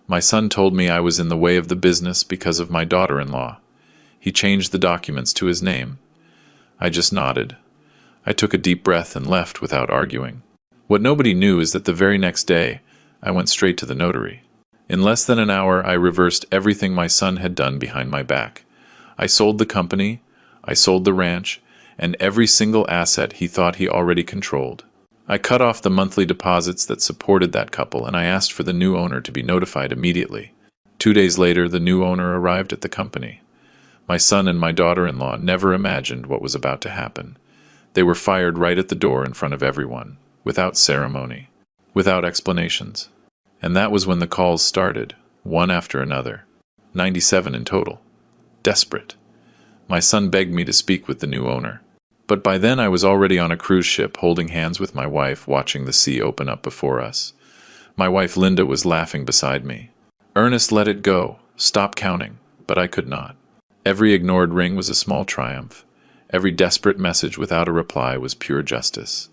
My son told me I was in the way of the business because of my daughter-in-law. He changed the documents to his name. I just nodded. I took a deep breath and left without arguing. What nobody knew is that the very next day, I went straight to the notary. In less than an hour, I reversed everything my son had done behind my back. I sold the company, I sold the ranch, and every single asset he thought he already controlled. I cut off the monthly deposits that supported that couple, and I asked for the new owner to be notified immediately. 2 days later, the new owner arrived at the company. My son and my daughter-in-law never imagined what was about to happen. They were fired right at the door in front of everyone, without ceremony, without explanations. And that was when the calls started, one after another. 97 in total. Desperate. My son begged me to speak with the new owner. But by then I was already on a cruise ship, holding hands with my wife, watching the sea open up before us. My wife Linda was laughing beside me. Ernest, let it go. Stop counting. But I could not. Every ignored ring was a small triumph. Every desperate message without a reply was pure justice.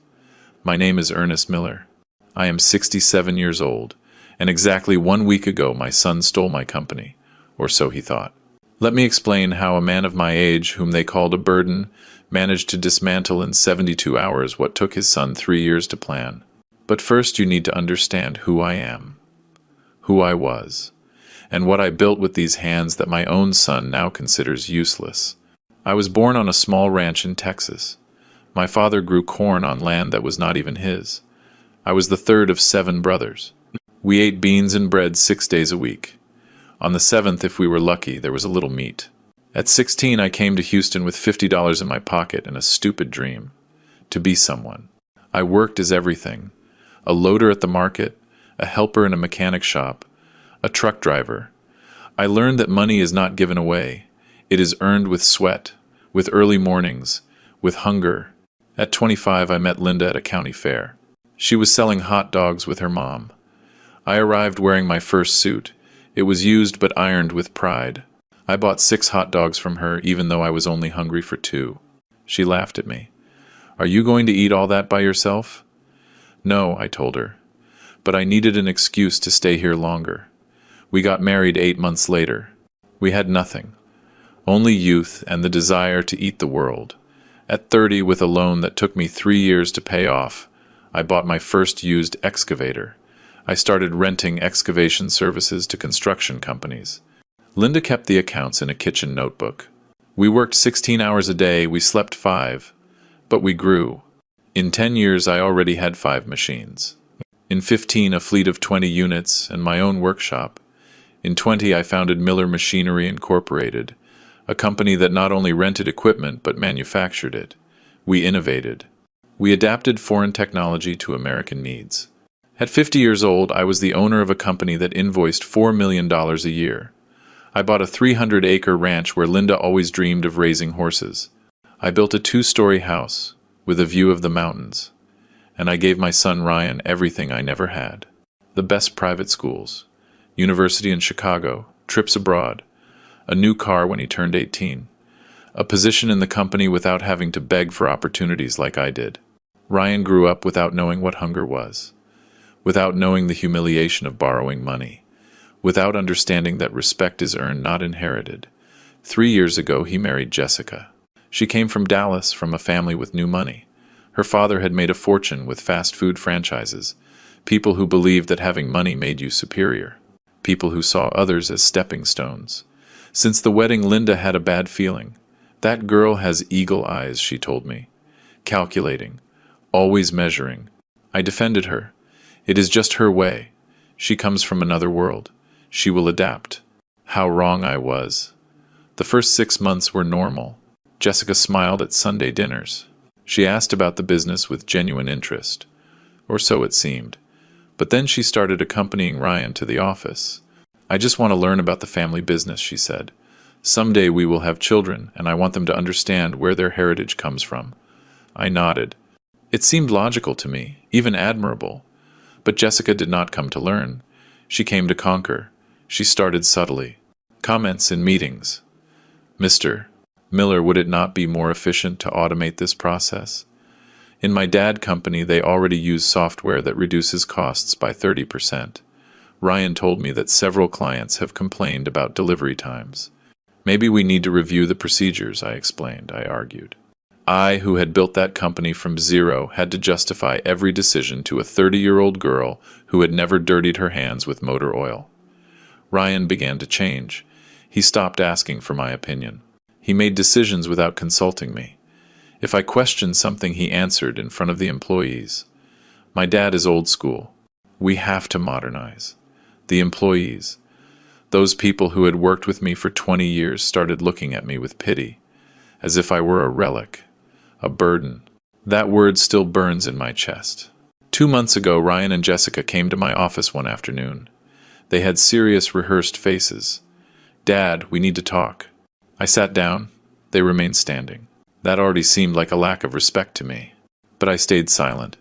My name is Ernest Miller. I am 67 years old, and exactly 1 week ago my son stole my company, or so he thought. Let me explain how a man of my age, whom they called a burden, managed to dismantle in 72 hours what took his son 3 years to plan. But first you need to understand who I am, who I was, and what I built with these hands that my own son now considers useless. I was born on a small ranch in Texas. My father grew corn on land that was not even his. I was the third of 7 brothers. We ate beans and bread 6 days a week. On the 7th, if we were lucky, there was a little meat. At 16, I came to Houston with $50 in my pocket and a stupid dream: to be someone. I worked as everything: a loader at the market, a helper in a mechanic shop, a truck driver. I learned that money is not given away. It is earned with sweat, with early mornings, with hunger. At 25, I met Linda at a county fair. She was selling hot dogs with her mom. I arrived wearing my first suit. It was used but ironed with pride. I bought 6 hot dogs from her, even though I was only hungry for 2. She laughed at me. "Are you going to eat all that by yourself?" "No," I told her. But I needed an excuse to stay here longer. We got married 8 months later. We had nothing. Only youth and the desire to eat the world. At 30, with a loan that took me 3 years to pay off, I bought my first used excavator. I started renting excavation services to construction companies. Linda kept the accounts in a kitchen notebook. We worked 16 hours a day, we slept 5. But we grew. In 10 years, I already had 5 machines. In 15, a fleet of 20 units and my own workshop. In 20, I founded Miller Machinery Incorporated, a company that not only rented equipment but manufactured it. We innovated. We adapted foreign technology to American needs. At 50 years old, I was the owner of a company that invoiced $4 million a year. I bought a 300-acre ranch where Linda always dreamed of raising horses. I built a 2-story house with a view of the mountains. And I gave my son Ryan everything I never had: the best private schools, university in Chicago, trips abroad, a new car when he turned 18, a position in the company without having to beg for opportunities like I did. Ryan grew up without knowing what hunger was, without knowing the humiliation of borrowing money, without understanding that respect is earned, not inherited. 3 years ago, he married Jessica. She came from Dallas, from a family with new money. Her father had made a fortune with fast food franchises, people who believed that having money made you superior, people who saw others as stepping stones. Since the wedding, Linda had a bad feeling. "That girl has eagle eyes," she told me. Calculating, always measuring. I defended her. It is just her way. She comes from another world. She will adapt. How wrong I was. The first 6 months were normal. Jessica smiled at Sunday dinners. She asked about the business with genuine interest, or so it seemed. But then she started accompanying Ryan to the office. "I just want to learn about the family business," she said. "Someday we will have children, and I want them to understand where their heritage comes from." I nodded. It seemed logical to me, even admirable. But Jessica did not come to learn. She came to conquer. She started subtly. Comments in meetings. "Mr. Miller, would it not be more efficient to automate this process? In my dad company, they already use software that reduces costs by 30%. Ryan told me that several clients have complained about delivery times. Maybe we need to review the procedures, I explained, I argued. I, who had built that company from zero, had to justify every decision to a 30-year-old girl who had never dirtied her hands with motor oil. Ryan began to change. He stopped asking for my opinion. He made decisions without consulting me. If I questioned something, he answered in front of the employees. My dad is old school. We have to modernize. The employees, those people who had worked with me for 20 years, started looking at me with pity, as if I were a relic, a burden. That word still burns in my chest. 2 months ago, Ryan and Jessica came to my office one afternoon. They had serious, rehearsed faces. "Dad, we need to talk." I sat down. They remained standing. That already seemed like a lack of respect to me. But I stayed silent.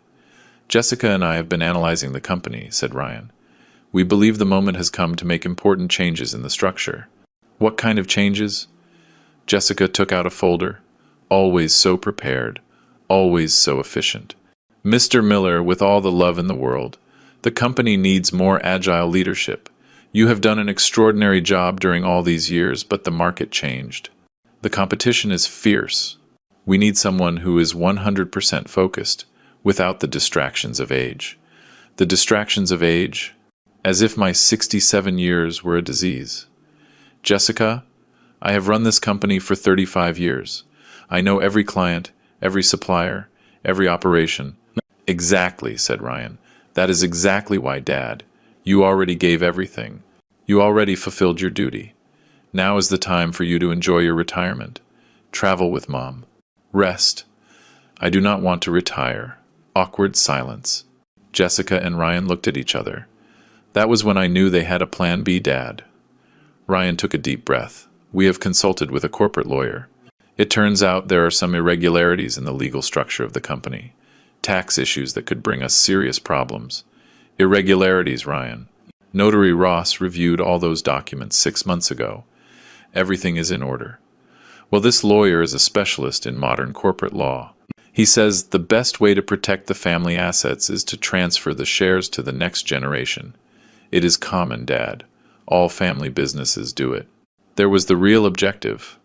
"Jessica and I have been analyzing the company," said Ryan. "We believe the moment has come to make important changes in the structure." "What kind of changes?" Jessica took out a folder. Always so prepared, always so efficient. "Mr. Miller, with all the love in the world, the company needs more agile leadership. You have done an extraordinary job during all these years, but the market changed. The competition is fierce. We need someone who is 100% focused, without the distractions of age." The distractions of age? As if my 67 years were a disease. "Jessica, I have run this company for 35 years. I know every client, every supplier, every operation." "Exactly," said Ryan. "That is exactly why, Dad. You already gave everything. You already fulfilled your duty. Now is the time for you to enjoy your retirement. Travel with Mom. Rest." "I do not want to retire." Awkward silence. Jessica and Ryan looked at each other. That was when I knew they had a plan B, Dad. Ryan took a deep breath. "We have consulted with a corporate lawyer. It turns out there are some irregularities in the legal structure of the company. Tax issues that could bring us serious problems." "Irregularities, Ryan. Notary Ross reviewed all those documents 6 months ago. Everything is in order." "Well, this lawyer is a specialist in modern corporate law. He says the best way to protect the family assets is to transfer the shares to the next generation. It is common, Dad. All family businesses do it." There was the real objective.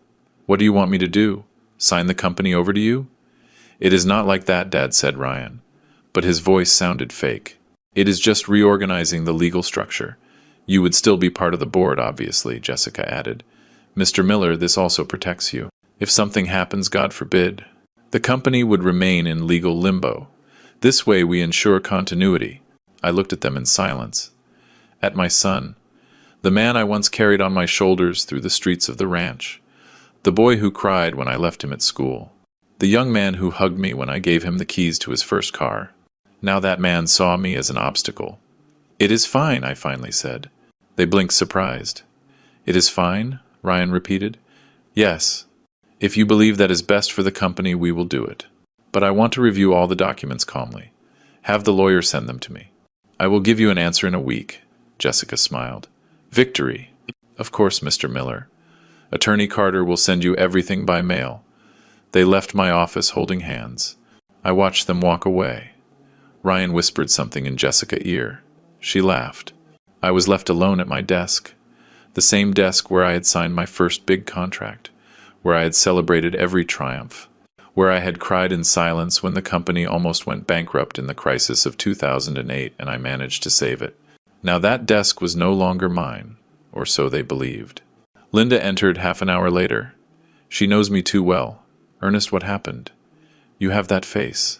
"What do you want me to do? Sign the company over to you?" "It is not like that, Dad," said Ryan. But his voice sounded fake. "It is just reorganizing the legal structure. You would still be part of the board, obviously," Jessica added. "Mr. Miller, this also protects you. If something happens, God forbid, the company would remain in legal limbo. This way we ensure continuity." I looked at them in silence. At my son, the man I once carried on my shoulders through the streets of the ranch, the boy who cried when I left him at school, the young man who hugged me when I gave him the keys to his first car. Now that man saw me as an obstacle. "It is fine," I finally said. They blinked surprised. "It is fine?" Ryan repeated. "Yes. If you believe that is best for the company, we will do it. But I want to review all the documents calmly. Have the lawyer send them to me. I will give you an answer in a week." Jessica smiled. "Victory." "Of course, Mr. Miller. Attorney Carter will send you everything by mail." They left my office holding hands. I watched them walk away. Ryan whispered something in Jessica's ear. She laughed. I was left alone at my desk. The same desk where I had signed my first big contract, where I had celebrated every triumph, where I had cried in silence when the company almost went bankrupt in the crisis of 2008 and I managed to save it. Now that desk was no longer mine, or so they believed. Linda entered half an hour later. She knows me too well. "Ernest, what happened?" "You have that face."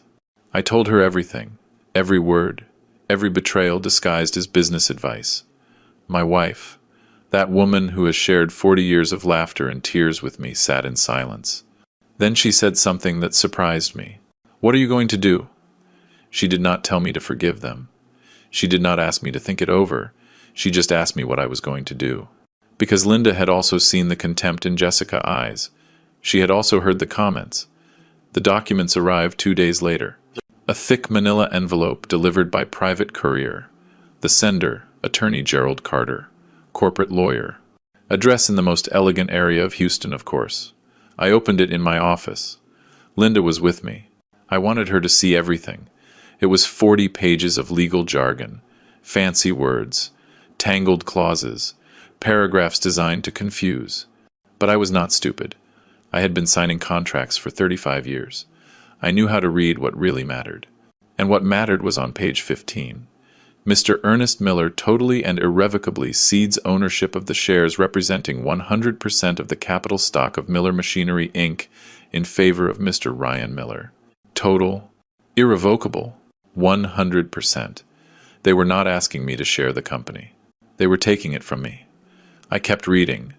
I told her everything, every word, every betrayal disguised as business advice. My wife, that woman who has shared 40 years of laughter and tears with me, sat in silence. Then she said something that surprised me. "What are you going to do?" She did not tell me to forgive them. She did not ask me to think it over. She just asked me what I was going to do. Because Linda had also seen the contempt in Jessica's eyes. She had also heard the comments. The documents arrived 2 days later. A thick manila envelope delivered by private courier. The sender, Attorney Gerald Carter, corporate lawyer. Address in the most elegant area of Houston, of course. I opened it in my office. Linda was with me. I wanted her to see everything. It was 40 pages of legal jargon, fancy words, tangled clauses, paragraphs designed to confuse. But I was not stupid. I had been signing contracts for 35 years. I knew how to read what really mattered. And what mattered was on page 15. Mr. Ernest Miller totally and irrevocably cedes ownership of the shares representing 100% of the capital stock of Miller Machinery, Inc. in favor of Mr. Ryan Miller. Total, irrevocable, 100%. They were not asking me to share the company. They were taking it from me. I kept reading.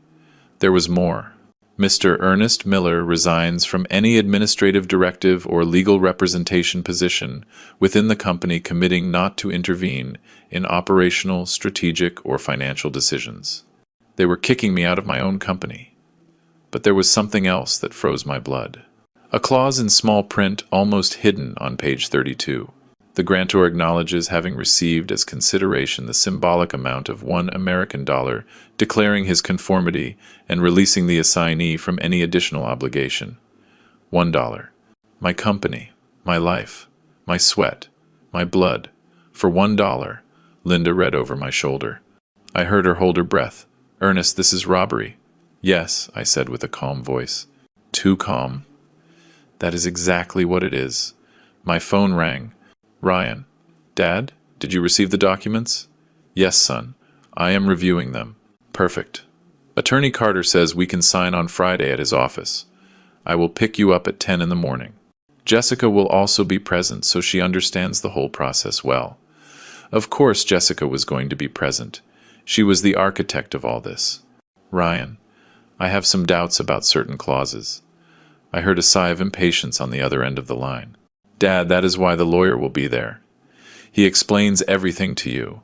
There was more. Mr. Ernest Miller resigns from any administrative directive or legal representation position within the company, committing not to intervene in operational, strategic, or financial decisions. They were kicking me out of my own company. But there was something else that froze my blood. A clause in small print almost hidden on page 32. The grantor acknowledges having received as consideration the symbolic amount of $1, declaring his conformity and releasing the assignee from any additional obligation. $1. My company, my life, my sweat, my blood. For $1, Linda read over my shoulder. I heard her hold her breath. Ernest, this is robbery. Yes, I said with a calm voice. Too calm. That is exactly what it is. My phone rang. Ryan. Dad, did you receive the documents? Yes, son. I am reviewing them. Perfect. Attorney Carter says we can sign on Friday at his office. I will pick you up at 10 in the morning. Jessica will also be present, so she understands the whole process well. Of course Jessica was going to be present. She was the architect of all this. Ryan, I have some doubts about certain clauses. I heard a sigh of impatience on the other end of the line. Dad, that is why the lawyer will be there. He explains everything to you.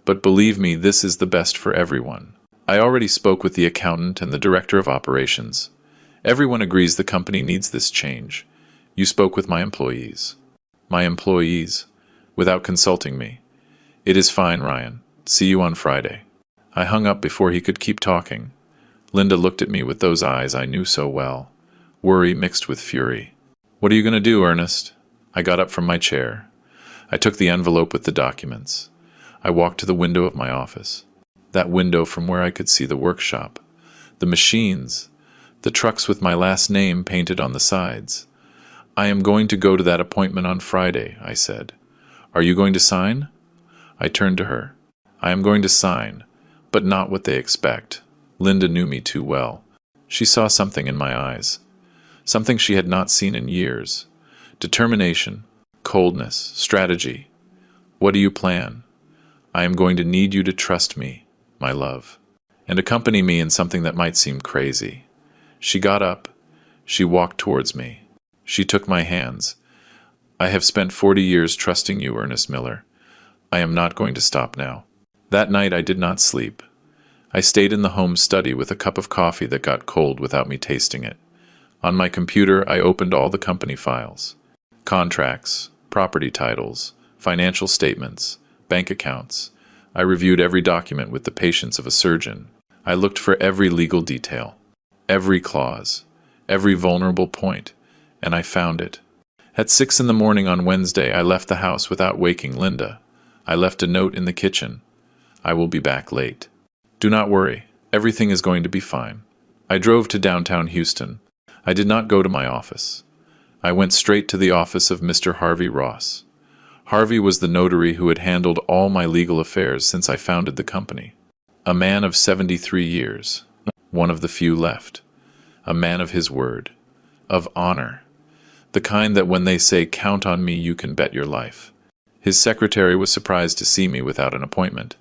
But believe me, this is the best for everyone. I already spoke with the accountant and the director of operations. Everyone agrees the company needs this change. You spoke with my employees. My employees? Without consulting me. It is fine, Ryan. See you on Friday. I hung up before he could keep talking. Linda looked at me with those eyes I knew so well. Worry mixed with fury. What are you going to do, Ernest? I got up from my chair. I took the envelope with the documents. I walked to the window of my office. That window from where I could see the workshop, the machines, the trucks with my last name painted on the sides. I am going to go to that appointment on Friday, I said. Are you going to sign? I turned to her. I am going to sign, but not what they expect. Linda knew me too well. She saw something in my eyes. Something she had not seen in years. Determination, coldness, strategy. What do you plan? I am going to need you to trust me, my love, and accompany me in something that might seem crazy. She got up. She walked towards me. She took my hands. I have spent 40 years trusting you, Ernest Miller. I am not going to stop now. That night I did not sleep. I stayed in the home study with a cup of coffee that got cold without me tasting it. On my computer, I opened all the company files. Contracts, property titles, financial statements, bank accounts. I reviewed every document with the patience of a surgeon. I looked for every legal detail, every clause, every vulnerable point, and I found it. At 6 in the morning on Wednesday, I left the house without waking Linda. I left a note in the kitchen. I will be back late. Do not worry. Everything is going to be fine. I drove to downtown Houston. I did not go to my office. I went straight to the office of Mr. Harvey Ross. Harvey was the notary who had handled all my legal affairs since I founded the company. A man of 73 years, one of the few left. A man of his word, of honor, the kind that when they say, count on me, you can bet your life. His secretary was surprised to see me without an appointment.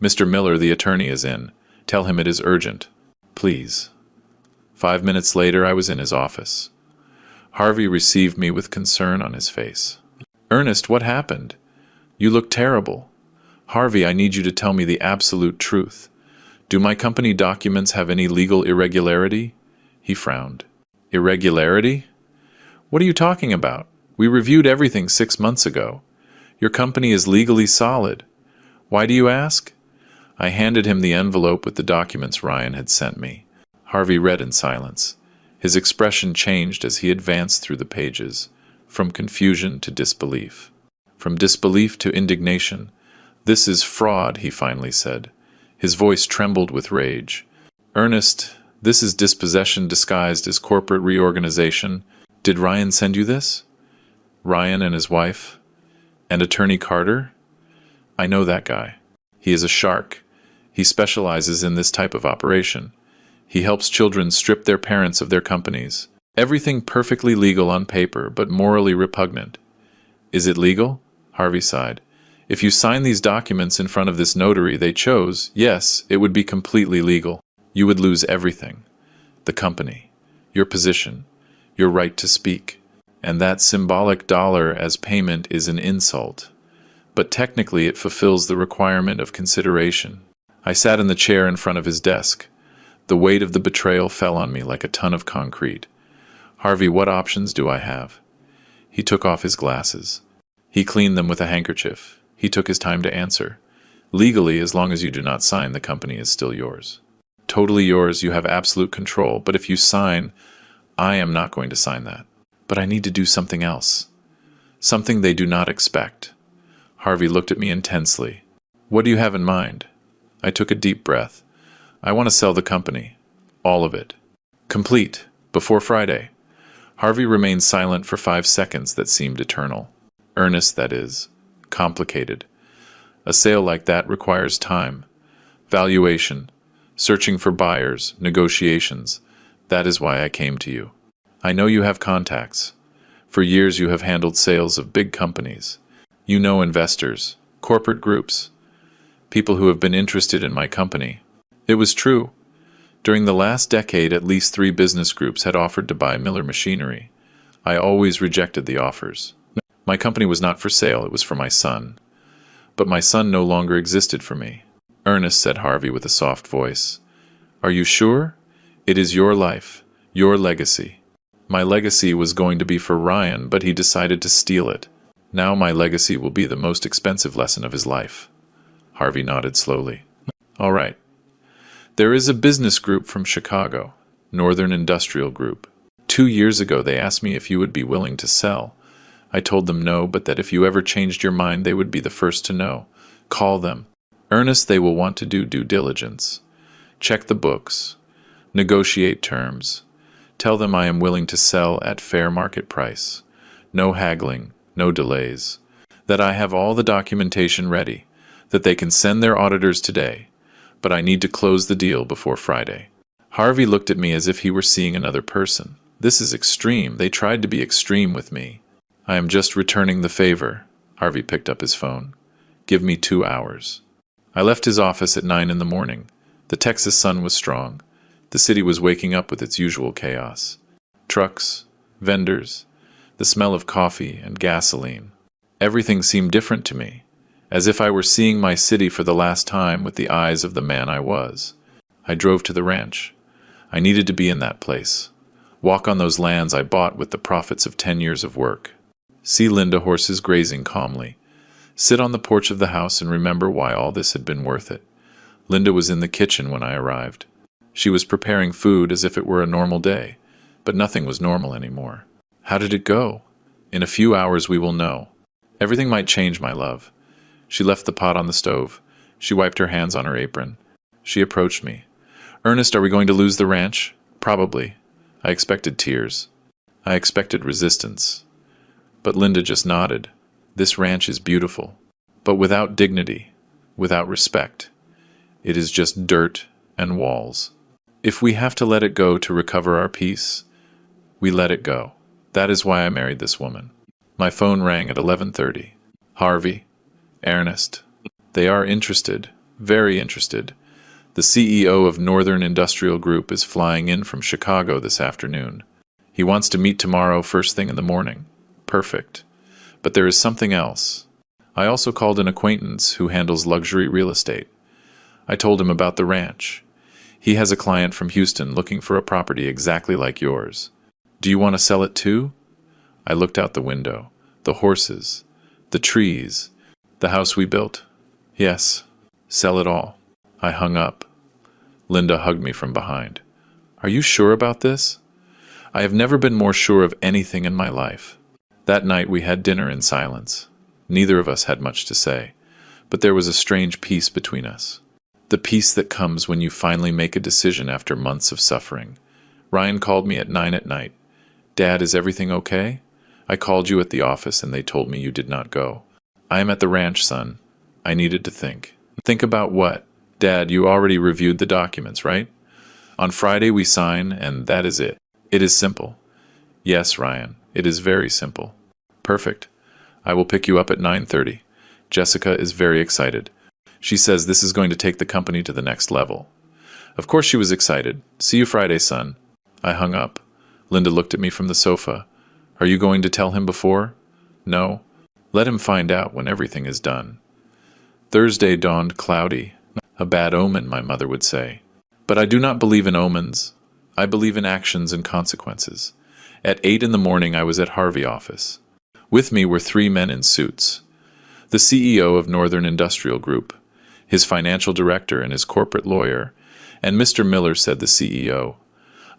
Mr. Miller, the attorney, is in. Tell him it is urgent. Please. 5 minutes later, I was in his office. Harvey received me with concern on his face. Ernest, what happened? You look terrible. Harvey, I need you to tell me the absolute truth. Do my company documents have any legal irregularity? He frowned. Irregularity? What are you talking about? We reviewed everything 6 months ago. Your company is legally solid. Why do you ask? I handed him the envelope with the documents Ryan had sent me. Harvey read in silence. His expression changed as he advanced through the pages, from confusion to disbelief, from disbelief to indignation. This is fraud, he finally said. His voice trembled with rage. "Ernest, this is dispossession disguised as corporate reorganization. Did Ryan send you this? Ryan and his wife? And Attorney Carter? I know that guy. He is a shark. He specializes in this type of operation. He helps children strip their parents of their companies. Everything perfectly legal on paper, but morally repugnant." "Is it legal?" Harvey sighed. "If you sign these documents in front of this notary they chose, yes, it would be completely legal. You would lose everything. The company, your position, your right to speak. And that symbolic dollar as payment is an insult. But technically it fulfills the requirement of consideration." I sat in the chair in front of his desk. The weight of the betrayal fell on me like a ton of concrete. "Harvey, what options do I have?" He took off his glasses. He cleaned them with a handkerchief. He took his time to answer. "Legally, as long as you do not sign, the company is still yours. Totally yours, you have absolute control, but if you sign, I am not going to sign that. But I need to do something else. Something they do not expect." Harvey looked at me intensely. "What do you have in mind?" I took a deep breath. "I want to sell the company. All of it. Complete. Before Friday." Harvey remained silent for 5 seconds that seemed eternal. "Ernest, that is. Complicated. A sale like that requires time. Valuation. Searching for buyers. Negotiations. That is why I came to you. I know you have contacts. For years you have handled sales of big companies. You know investors, corporate groups, people who have been interested in my company." It was true. During the last decade, at least 3 business groups had offered to buy Miller Machinery. I always rejected the offers. My company was not for sale, it was for my son. But my son no longer existed for me. "Ernest," said Harvey with a soft voice, "are you sure? It is your life, your legacy. My legacy was going to be for Ryan, but he decided to steal it. Now my legacy will be the most expensive lesson of his life." Harvey nodded slowly. "All right. There is a business group from Chicago, Northern Industrial Group. 2 years ago they asked me if you would be willing to sell. I told them no, but that if you ever changed your mind they would be the first to know. Call them. Ernest, they will want to do due diligence. Check the books. Negotiate terms. Tell them I am willing to sell at fair market price. No haggling, no delays. That I have all the documentation ready. That they can send their auditors today. But I need to close the deal before Friday." Harvey looked at me as if he were seeing another person. "This is extreme. They tried to be extreme with me." "I am just returning the favor." Harvey picked up his phone. "Give me 2 hours." I left his office at 9 in the morning. The Texas sun was strong. The city was waking up with its usual chaos. Trucks, vendors, the smell of coffee and gasoline. Everything seemed different to me, as if I were seeing my city for the last time with the eyes of the man I was. I drove to the ranch. I needed to be in that place. Walk on those lands I bought with the profits of 10 years of work. See Linda horses grazing calmly. Sit on the porch of the house and remember why all this had been worth it. Linda was in the kitchen when I arrived. She was preparing food as if it were a normal day, but nothing was normal anymore. How did it go? In a few hours we will know. Everything might change, my love. She left the pot on the stove. She wiped her hands on her apron. She approached me. "Ernest, are we going to lose the ranch?" "Probably." I expected tears. I expected resistance. But Linda just nodded. "This ranch is beautiful, but without dignity, without respect. It is just dirt and walls. If we have to let it go to recover our peace, we let it go. That is why I married this woman." My phone rang at 11:30. "Harvey, Ernest. They are interested, very interested. The CEO of Northern Industrial Group is flying in from Chicago this afternoon. He wants to meet tomorrow first thing in the morning. Perfect. But there is something else. I also called an acquaintance who handles luxury real estate. I told him about the ranch. He has a client from Houston looking for a property exactly like yours. Do you want to sell it too?" I looked out the window. The horses, the trees, the house we built. "Yes, sell it all." I hung up. Linda hugged me from behind. "Are you sure about this?" I have never been more sure of anything in my life. That night we had dinner in silence. Neither of us had much to say, but there was a strange peace between us. The peace that comes when you finally make a decision after months of suffering. Ryan called me at 9 at night. Dad, is everything okay? I called you at the office and they told me you did not go. I am at the ranch, son. I needed to think. Think about what? Dad, you already reviewed the documents, right? On Friday we sign, and that is it. It is simple. Yes, Ryan, it is very simple. Perfect. I will pick you up at 9:30. Jessica is very excited. She says this is going to take the company to the next level. Of course she was excited. See you Friday, son. I hung up. Linda looked at me from the sofa. Are you going to tell him before? No. Let him find out when everything is done. Thursday dawned cloudy. A bad omen, my mother would say. But I do not believe in omens. I believe in actions and consequences. At 8 in the morning I was at Harvey office. With me were 3 men in suits. The CEO of Northern Industrial Group, his financial director and his corporate lawyer, and Mr. Miller, said the CEO.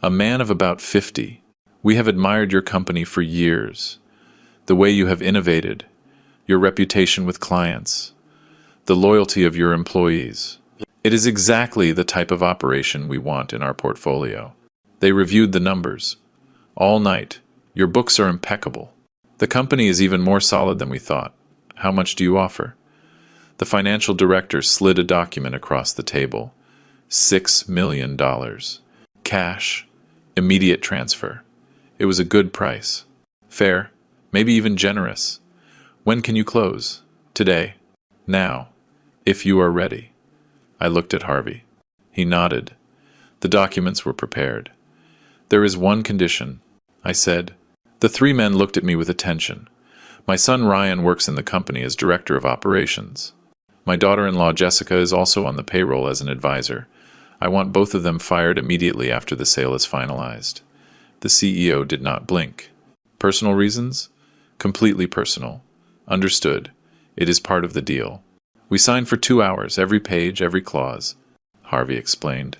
A man of about 50. We have admired your company for years. The way you have innovated, your reputation with clients, the loyalty of your employees. It is exactly the type of operation we want in our portfolio. They reviewed the numbers. All night. Your books are impeccable. The company is even more solid than we thought. How much do you offer? The financial director slid a document across the table. $6 million. Cash. Immediate transfer. It was a good price. Fair. Maybe even generous. When can you close? Today. Now. If you are ready. I looked at Harvey. He nodded. The documents were prepared. There is one condition, I said. The 3 men looked at me with attention. My son Ryan works in the company as director of operations. My daughter-in-law Jessica is also on the payroll as an advisor. I want both of them fired immediately after the sale is finalized. The CEO did not blink. Personal reasons? Completely personal. Understood. It is part of the deal. We signed for 2 hours, every page, every clause, Harvey explained.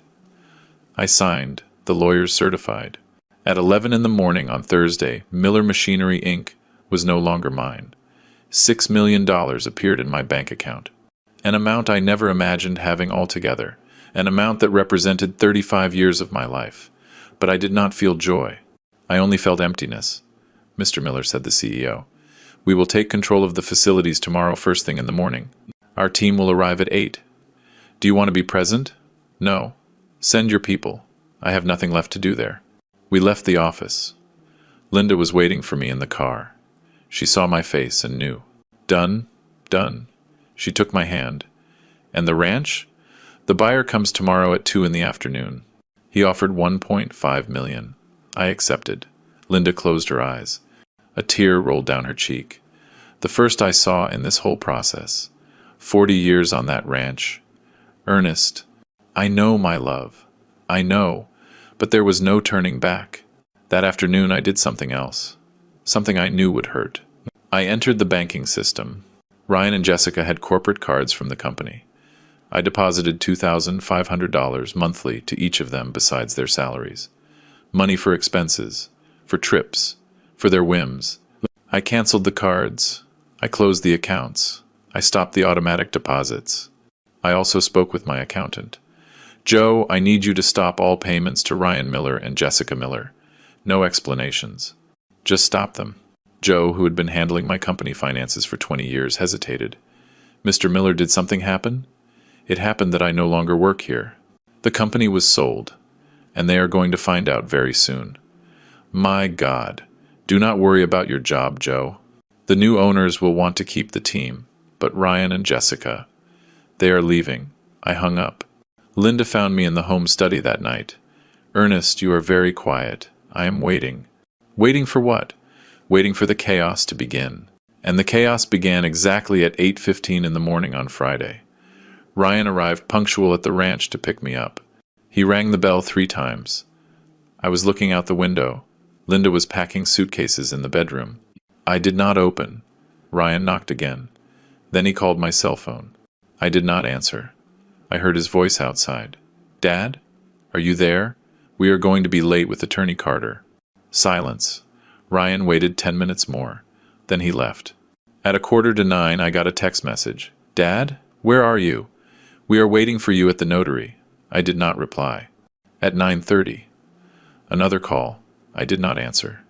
I signed. The lawyers certified. At 11 in the morning on Thursday, Miller Machinery, Inc. was no longer mine. $6 million appeared in my bank account. An amount I never imagined having altogether. An amount that represented 35 years of my life. But I did not feel joy. I only felt emptiness. Mr. Miller, said the CEO. We will take control of the facilities tomorrow first thing in the morning. Our team will arrive at 8. Do you want to be present? No. Send your people. I have nothing left to do there. We left the office. Linda was waiting for me in the car. She saw my face and knew. Done? Done. She took my hand. And the ranch? The buyer comes tomorrow at 2 in the afternoon. He offered $1.5 million. I accepted. Linda closed her eyes. A tear rolled down her cheek. The first I saw in this whole process. 40 years on that ranch. Ernest, I know, my love. I know. But there was no turning back. That afternoon I did something else. Something I knew would hurt. I entered the banking system. Ryan and Jessica had corporate cards from the company. I deposited $2,500 monthly to each of them besides their salaries. Money for expenses, for trips, for their whims. I canceled the cards. I closed the accounts. I stopped the automatic deposits. I also spoke with my accountant. Joe, I need you to stop all payments to Ryan Miller and Jessica Miller. No explanations. Just stop them. Joe, who had been handling my company finances for 20 years, hesitated. Mr. Miller, did something happen? It happened that I no longer work here. The company was sold, and they are going to find out very soon. My God, do not worry about your job, Joe. The new owners will want to keep the team, but Ryan and Jessica, they are leaving. I hung up. Linda found me in the home study that night. Ernest, you are very quiet. I am waiting. Waiting for what? Waiting for the chaos to begin. And the chaos began exactly at 8:15 in the morning on Friday. Ryan arrived punctual at the ranch to pick me up. He rang the bell 3 times. I was looking out the window. Linda was packing suitcases in the bedroom. I did not open. Ryan knocked again. Then he called my cell phone. I did not answer. I heard his voice outside. Dad? Are you there? We are going to be late with Attorney Carter. Silence. Ryan waited 10 minutes more. Then he left. At 8:45, I got a text message. Dad? Where are you? We are waiting for you at the notary. I did not reply. At 9:30. Another call. I did not answer.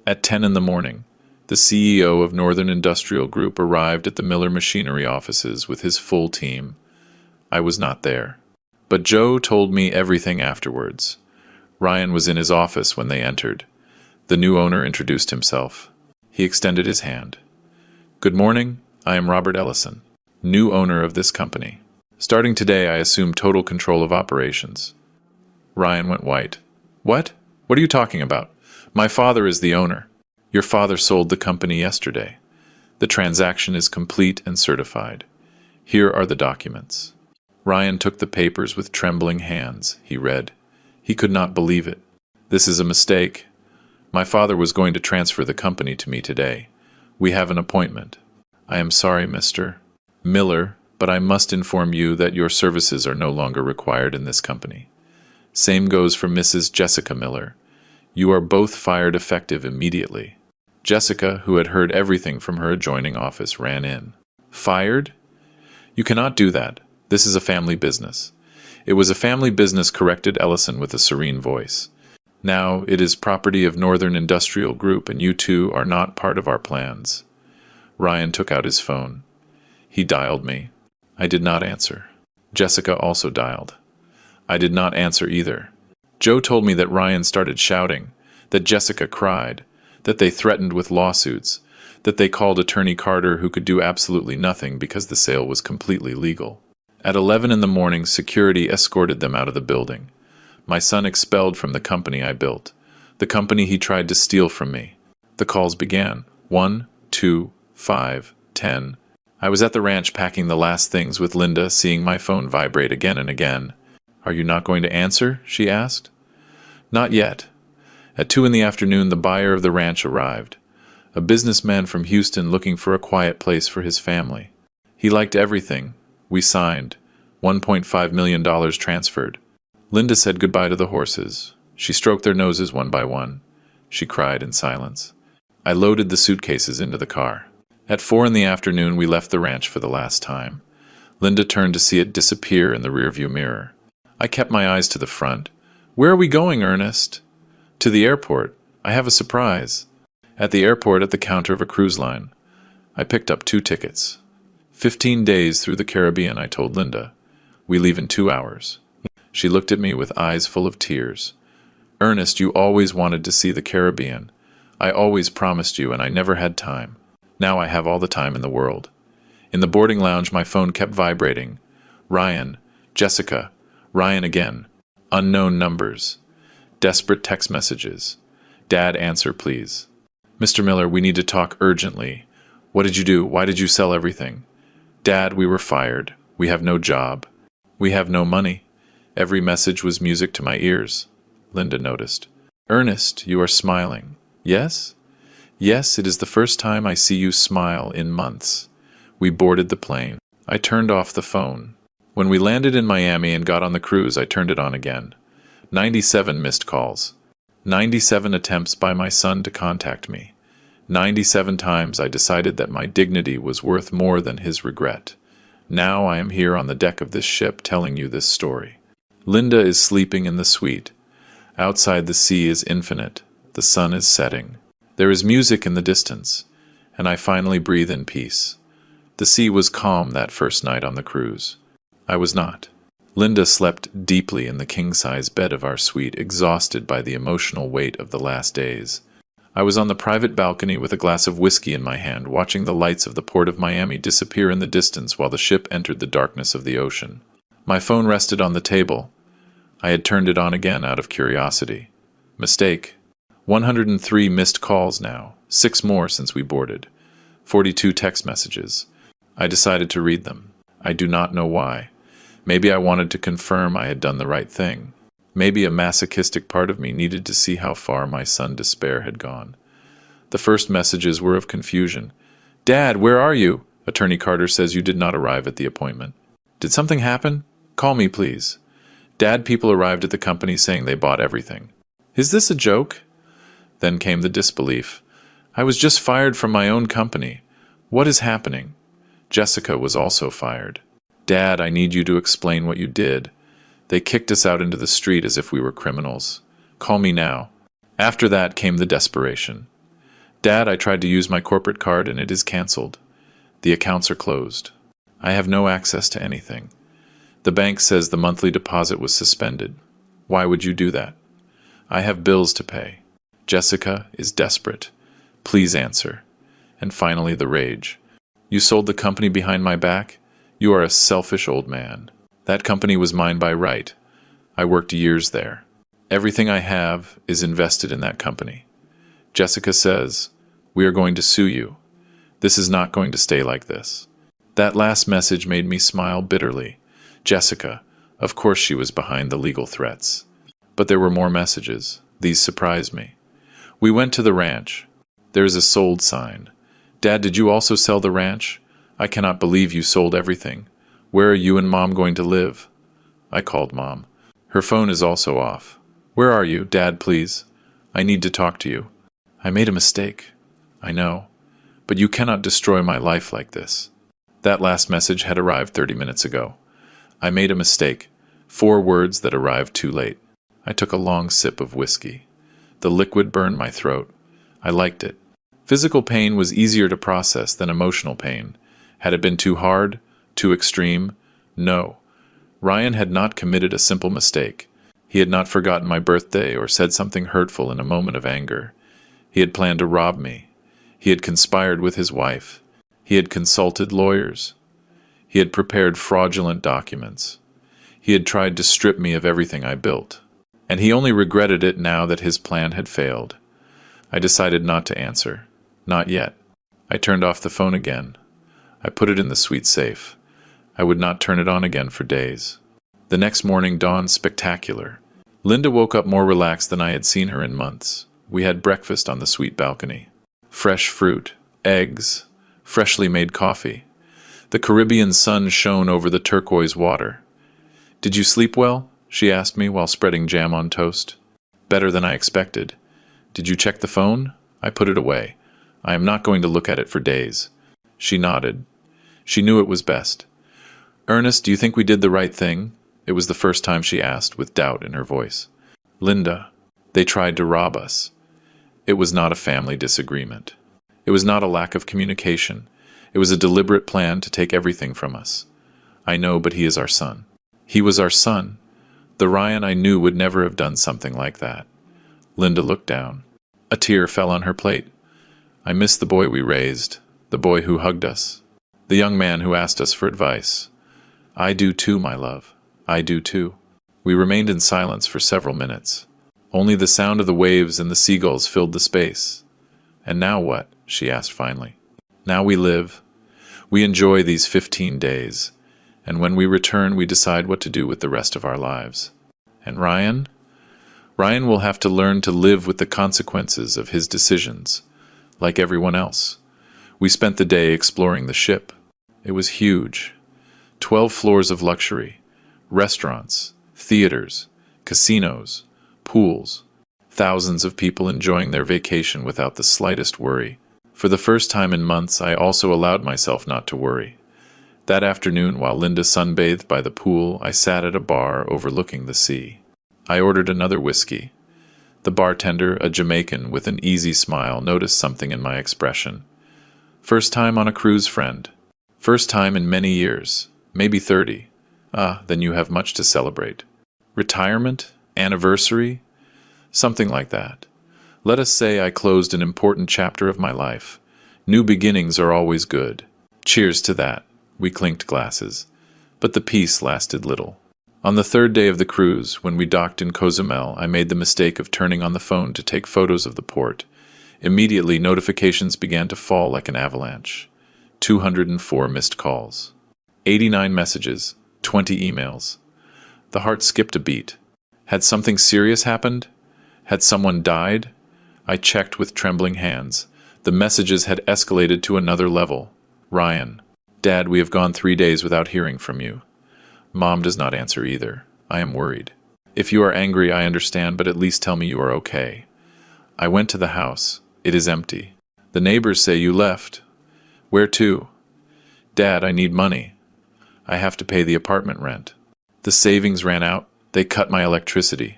At 10 in the morning, the CEO of Northern Industrial Group arrived at the Miller Machinery offices with his full team. I was not there. But Joe told me everything afterwards. Ryan was in his office when they entered. The new owner introduced himself. He extended his hand. Good morning, I am Robert Ellison, new owner of this company. Starting today, I assume total control of operations. Ryan went white. What? What are you talking about? My father is the owner. Your father sold the company yesterday. The transaction is complete and certified. Here are the documents. Ryan took the papers with trembling hands. He read. He could not believe it. This is a mistake. My father was going to transfer the company to me today. We have an appointment. I am sorry, Mr. Miller, but I must inform you that your services are no longer required in this company. Same goes for Mrs. Jessica Miller. You are both fired effective immediately. Jessica, who had heard everything from her adjoining office, ran in. Fired? You cannot do that. This is a family business. It was a family business, corrected Ellison with a serene voice. Now it is property of Northern Industrial Group, and you two are not part of our plans. Ryan took out his phone. He dialed me. I did not answer. Jessica also dialed. I did not answer either. Joe told me that Ryan started shouting, that Jessica cried, that they threatened with lawsuits, that they called Attorney Carter, who could do absolutely nothing because the sale was completely legal. At 11 in the morning, security escorted them out of the building. My son expelled from the company I built, the company he tried to steal from me. The calls began. 1, 2, 5, 10. I was at the ranch packing the last things with Linda, seeing my phone vibrate again and again. Are you not going to answer? She asked. Not yet. At 2 in the afternoon, the buyer of the ranch arrived. A businessman from Houston looking for a quiet place for his family. He liked everything. We signed. $1.5 million transferred. Linda said goodbye to the horses. She stroked their noses one by one. She cried in silence. I loaded the suitcases into the car. At 4 in the afternoon, we left the ranch for the last time. Linda turned to see it disappear in the rearview mirror. I kept my eyes to the front. Where are we going, Ernest? To the airport. I have a surprise. At the airport, at the counter of a cruise line. I picked up 2 tickets. 15 days through the Caribbean, I told Linda. We leave in 2 hours. She looked at me with eyes full of tears. Ernest, you always wanted to see the Caribbean. I always promised you, and I never had time. Now I have all the time in the world. In the boarding lounge, my phone kept vibrating. Ryan, Jessica, Ryan again. Unknown numbers. Desperate text messages. Dad, answer, please. Mr. Miller, we need to talk urgently. What did you do? Why did you sell everything? Dad, we were fired. We have no job. We have no money. Every message was music to my ears. Linda noticed. Ernest, you are smiling. Yes? Yes, it is the first time I see you smile in months. We boarded the plane. I turned off the phone. When we landed in Miami and got on the cruise, I turned it on again. 97 missed calls. 97 attempts by my son to contact me. 97 times I decided that my dignity was worth more than his regret. Now I am here on the deck of this ship telling you this story. Linda is sleeping in the suite. Outside, the sea is infinite. The sun is setting. There is music in the distance, and I finally breathe in peace. The sea was calm that first night on the cruise. I was not. Linda slept deeply in the king-size bed of our suite, exhausted by the emotional weight of the last days. I was on the private balcony with a glass of whiskey in my hand, watching the lights of the port of Miami disappear in the distance while the ship entered the darkness of the ocean. My phone rested on the table. I had turned it on again out of curiosity. Mistake. 103 missed calls now, 6 more since we boarded. 42 text messages. I decided to read them. I do not know why. Maybe I wanted to confirm I had done the right thing. Maybe a masochistic part of me needed to see how far my son's despair had gone. The first messages were of confusion. Dad, where are you? Attorney Carter says you did not arrive at the appointment. Did something happen? Call me, please. Dad, people arrived at the company saying they bought everything. Is this a joke? Then came the disbelief. I was just fired from my own company. What is happening? Jessica was also fired. Dad, I need you to explain what you did. They kicked us out into the street as if we were criminals. Call me now. After that came the desperation. Dad, I tried to use my corporate card and it is canceled. The accounts are closed. I have no access to anything. The bank says the monthly deposit was suspended. Why would you do that? I have bills to pay. Jessica is desperate. Please answer. And finally the rage. You sold the company behind my back? You are a selfish old man. That company was mine by right. I worked years there. Everything I have is invested in that company. Jessica says, we are going to sue you. This is not going to stay like this. That last message made me smile bitterly. Jessica, of course she was behind the legal threats. But there were more messages. These surprised me. We went to the ranch. There is a sold sign. Dad, did you also sell the ranch? I cannot believe you sold everything. Where are you and Mom going to live? I called Mom. Her phone is also off. Where are you? Dad, please. I need to talk to you. I made a mistake. I know. But you cannot destroy my life like this. That last message had arrived 30 minutes ago. I made a mistake. 4 words that arrived too late. I took a long sip of whiskey. The liquid burned my throat. I liked it. Physical pain was easier to process than emotional pain. Had it been too hard? Too extreme? No. Ryan had not committed a simple mistake. He had not forgotten my birthday or said something hurtful in a moment of anger. He had planned to rob me. He had conspired with his wife. He had consulted lawyers. He had prepared fraudulent documents. He had tried to strip me of everything I built. And he only regretted it now that his plan had failed. I decided not to answer. Not yet. I turned off the phone again. I put it in the suite safe. I would not turn it on again for days. The next morning dawned spectacular. Linda woke up more relaxed than I had seen her in months. We had breakfast on the suite balcony. Fresh fruit, eggs, freshly made coffee. The Caribbean sun shone over the turquoise water. Did you sleep well? She asked me while spreading jam on toast. Better than I expected. Did you check the phone? I put it away. I am not going to look at it for days. She nodded. She knew it was best. Ernest, do you think we did the right thing? It was the first time she asked, with doubt in her voice. Linda, they tried to rob us. It was not a family disagreement. It was not a lack of communication. It was a deliberate plan to take everything from us. I know, but he is our son. He was our son. The Ryan I knew would never have done something like that. Linda looked down. A tear fell on her plate. I miss the boy we raised, the boy who hugged us, the young man who asked us for advice. I do too, my love. I do too. We remained in silence for several minutes. Only the sound of the waves and the seagulls filled the space. And now what? She asked finally. Now we live. We enjoy these 15 days. And when we return, we decide what to do with the rest of our lives. And Ryan? Ryan will have to learn to live with the consequences of his decisions, like everyone else. We spent the day exploring the ship. It was huge. 12 floors of luxury, restaurants, theaters, casinos, pools, thousands of people enjoying their vacation without the slightest worry. For the first time in months, I also allowed myself not to worry. That afternoon, while Linda sunbathed by the pool, I sat at a bar overlooking the sea. I ordered another whiskey. The bartender, a Jamaican with an easy smile, noticed something in my expression. First time on a cruise, friend. First time in many years. Maybe 30. Ah, then you have much to celebrate. Retirement? Anniversary? Something like that. Let us say I closed an important chapter of my life. New beginnings are always good. Cheers to that. We clinked glasses. But the peace lasted little. On the 3rd day of the cruise, when we docked in Cozumel, I made the mistake of turning on the phone to take photos of the port. Immediately, notifications began to fall like an avalanche. 204 missed calls. 89 messages. 20 emails. The heart skipped a beat. Had something serious happened? Had someone died? I checked with trembling hands. The messages had escalated to another level. Ryan. Dad, we have gone 3 days without hearing from you. Mom does not answer either. I am worried. If you are angry, I understand, but at least tell me you are okay. I went to the house. It is empty. The neighbors say you left. Where to? Dad, I need money. I have to pay the apartment rent. The savings ran out. They cut my electricity.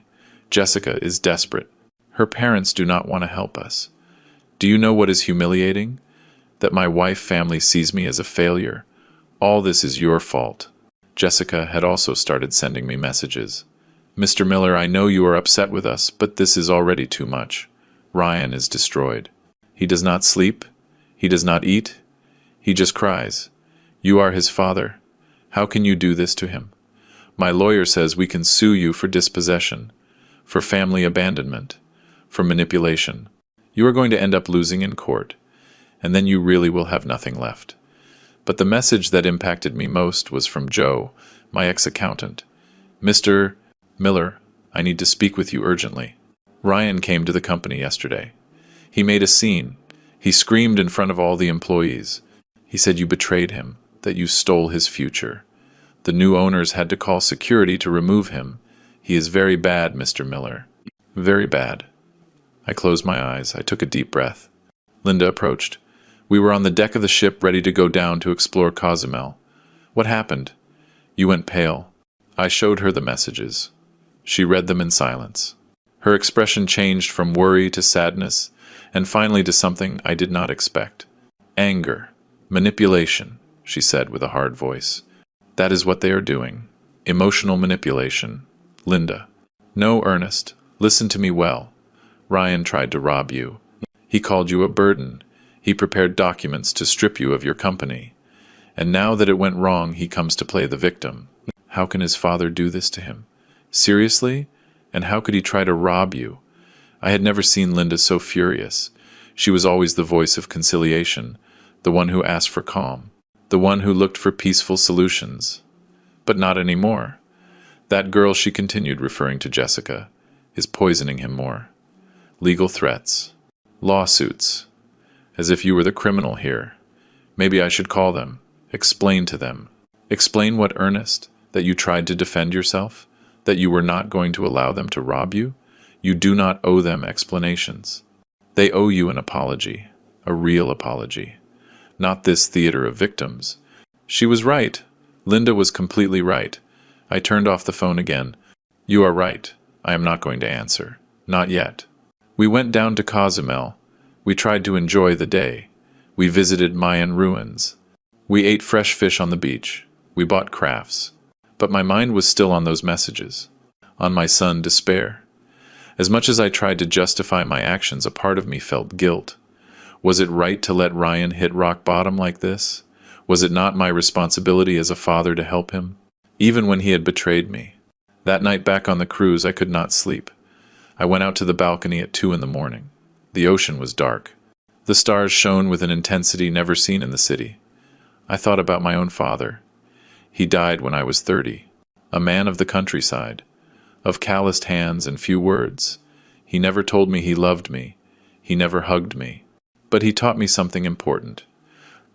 Jessica is desperate. Her parents do not want to help us. Do you know what is humiliating? That my wife family sees me as a failure. All this is your fault. Jessica had also started sending me messages. Mr. Miller, I know you are upset with us, but this is already too much. Ryan is destroyed. He does not sleep. He does not eat. He just cries. You are his father. How can you do this to him? My lawyer says we can sue you for dispossession, for family abandonment, for manipulation. You are going to end up losing in court, and then you really will have nothing left. But the message that impacted me most was from Joe, my ex-accountant. Mr. Miller, I need to speak with you urgently. Ryan came to the company yesterday. He made a scene. He screamed in front of all the employees. He said you betrayed him, that you stole his future. The new owners had to call security to remove him. He is very bad, Mr. Miller. Very bad. I closed my eyes. I took a deep breath. Linda approached. We were on the deck of the ship ready to go down to explore Cozumel. What happened? You went pale. I showed her the messages. She read them in silence. Her expression changed from worry to sadness, and finally to something I did not expect. Anger. Manipulation, she said with a hard voice. That is what they are doing. Emotional manipulation. Linda. No, Ernest. Listen to me well. Ryan tried to rob you. He called you a burden. He prepared documents to strip you of your company. And now that it went wrong, he comes to play the victim. How can his father do this to him? Seriously? And how could he try to rob you? I had never seen Linda so furious. She was always the voice of conciliation, the one who asked for calm, the one who looked for peaceful solutions. But not anymore. That girl, she continued, referring to Jessica, is poisoning him more. Legal threats. Lawsuits. As if you were the criminal here. Maybe I should call them. Explain to them. Explain what, Ernest? That you tried to defend yourself? That you were not going to allow them to rob you? You do not owe them explanations. They owe you an apology. A real apology. Not this theater of victims. She was right. Linda was completely right. I turned off the phone again. You are right. I am not going to answer. Not yet. We went down to Cozumel. We tried to enjoy the day. We visited Mayan ruins. We ate fresh fish on the beach. We bought crafts. But my mind was still on those messages. On my son, despair. As much as I tried to justify my actions, a part of me felt guilt. Was it right to let Ryan hit rock bottom like this? Was it not my responsibility as a father to help him? Even when he had betrayed me. That night back on the cruise, I could not sleep. I went out to the balcony at 2 a.m. The ocean was dark. The stars shone with an intensity never seen in the city. I thought about my own father. He died when I was 30, a man of the countryside, of calloused hands and few words. He never told me he loved me. He never hugged me. But he taught me something important.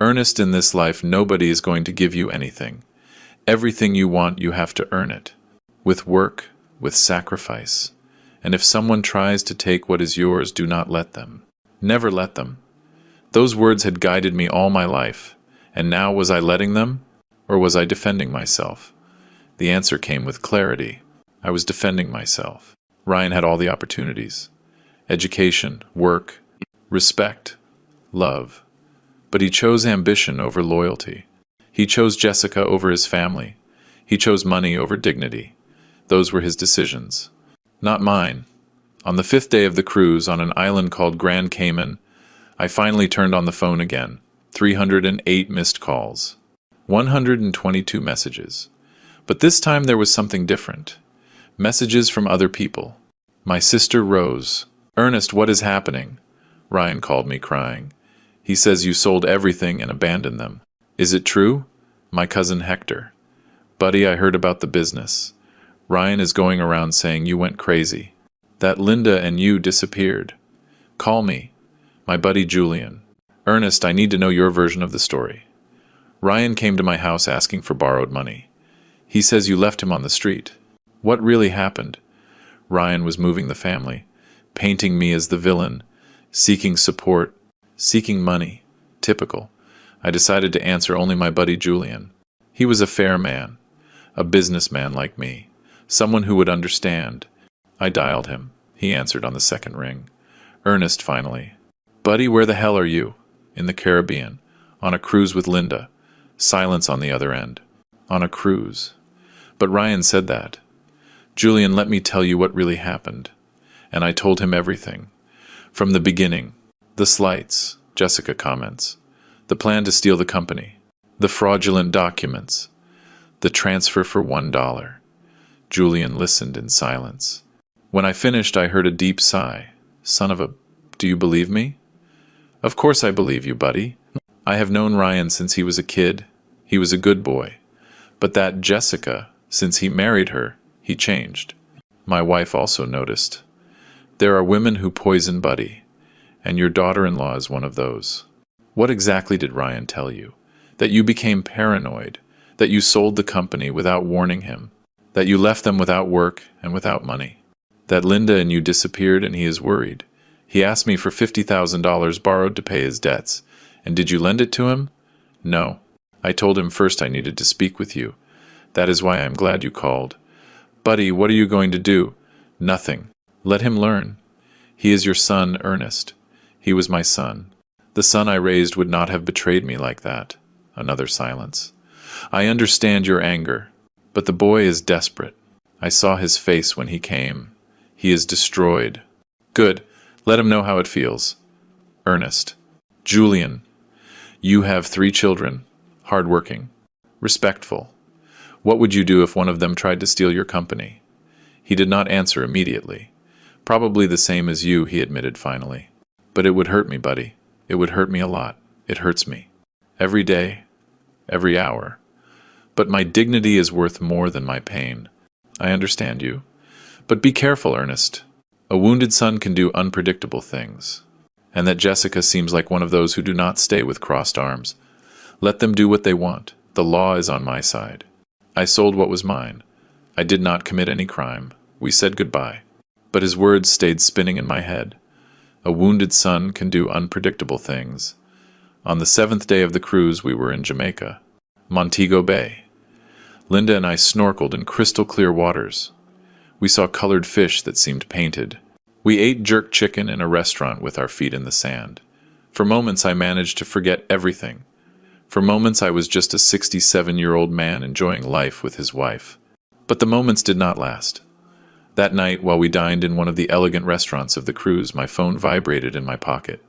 Ernest, in this life, nobody is going to give you anything. Everything you want, you have to earn it. With work, with sacrifice. And if someone tries to take what is yours, do not let them. Never let them. Those words had guided me all my life. And now was I letting them? Or was I defending myself? The answer came with clarity. I was defending myself. Ryan had all the opportunities. Education, work, respect, love. But he chose ambition over loyalty. He chose Jessica over his family. He chose money over dignity. Those were his decisions. Not mine. On the 5th day of the cruise, on an island called Grand Cayman, I finally turned on the phone again. 308 missed calls. 122 messages. But this time there was something different. Messages from other people. My sister Rose. Ernest, what is happening? Ryan called me crying. He says you sold everything and abandoned them. Is it true? My cousin Hector. Buddy, I heard about the business. Ryan is going around saying you went crazy. That Linda and you disappeared. Call me. My buddy Julian. Ernest, I need to know your version of the story. Ryan came to my house asking for borrowed money. He says you left him on the street. What really happened? Ryan was moving the family, painting me as the villain, seeking support, seeking money. Typical. I decided to answer only my buddy Julian. He was a fair man, a businessman like me, someone who would understand. I dialed him. He answered on the second ring. Ernest, finally. Buddy, where the hell are you? In the Caribbean, on a cruise with Linda. Silence on the other end. On a cruise. But Ryan said that. Julian, let me tell you what really happened. And I told him everything. From the beginning. The slights, Jessica comments. The plan to steal the company. The fraudulent documents. The transfer for $1. Julian listened in silence. When I finished, I heard a deep sigh. Son of a... Do you believe me? Of course I believe you, buddy. I have known Ryan since he was a kid. He was a good boy. But that Jessica, since he married her, he changed. My wife also noticed. There are women who poison Buddy, and your daughter-in-law is one of those. What exactly did Ryan tell you? That you became paranoid, that you sold the company without warning him, that you left them without work and without money, that Linda and you disappeared and he is worried. He asked me for $50,000 borrowed to pay his debts. And did you lend it to him? No. I told him first I needed to speak with you. That is why I am glad you called. Buddy, what are you going to do? Nothing. Let him learn. He is your son, Ernest. He was my son. The son I raised would not have betrayed me like that. Another silence. I understand your anger, but the boy is desperate. I saw his face when he came. He is destroyed. Good. Let him know how it feels. Ernest. Julian. You have 3 children. Hardworking. Respectful. What would you do if one of them tried to steal your company? He did not answer immediately. Probably the same as you, he admitted finally. But it would hurt me, buddy. It would hurt me a lot. It hurts me. Every day. Every hour. But my dignity is worth more than my pain. I understand you. But be careful, Ernest. A wounded son can do unpredictable things. And that Jessica seems like one of those who do not stay with crossed arms. Let them do what they want. The law is on my side. I sold what was mine. I did not commit any crime. We said goodbye. But his words stayed spinning in my head. A wounded son can do unpredictable things. On the 7th day of the cruise, we were in Jamaica, Montego Bay. Linda and I snorkeled in crystal clear waters. We saw colored fish that seemed painted. We ate jerk chicken in a restaurant with our feet in the sand. For moments, I managed to forget everything. For moments, I was just a 67-year-old man enjoying life with his wife. But the moments did not last. That night, while we dined in one of the elegant restaurants of the cruise, my phone vibrated in my pocket.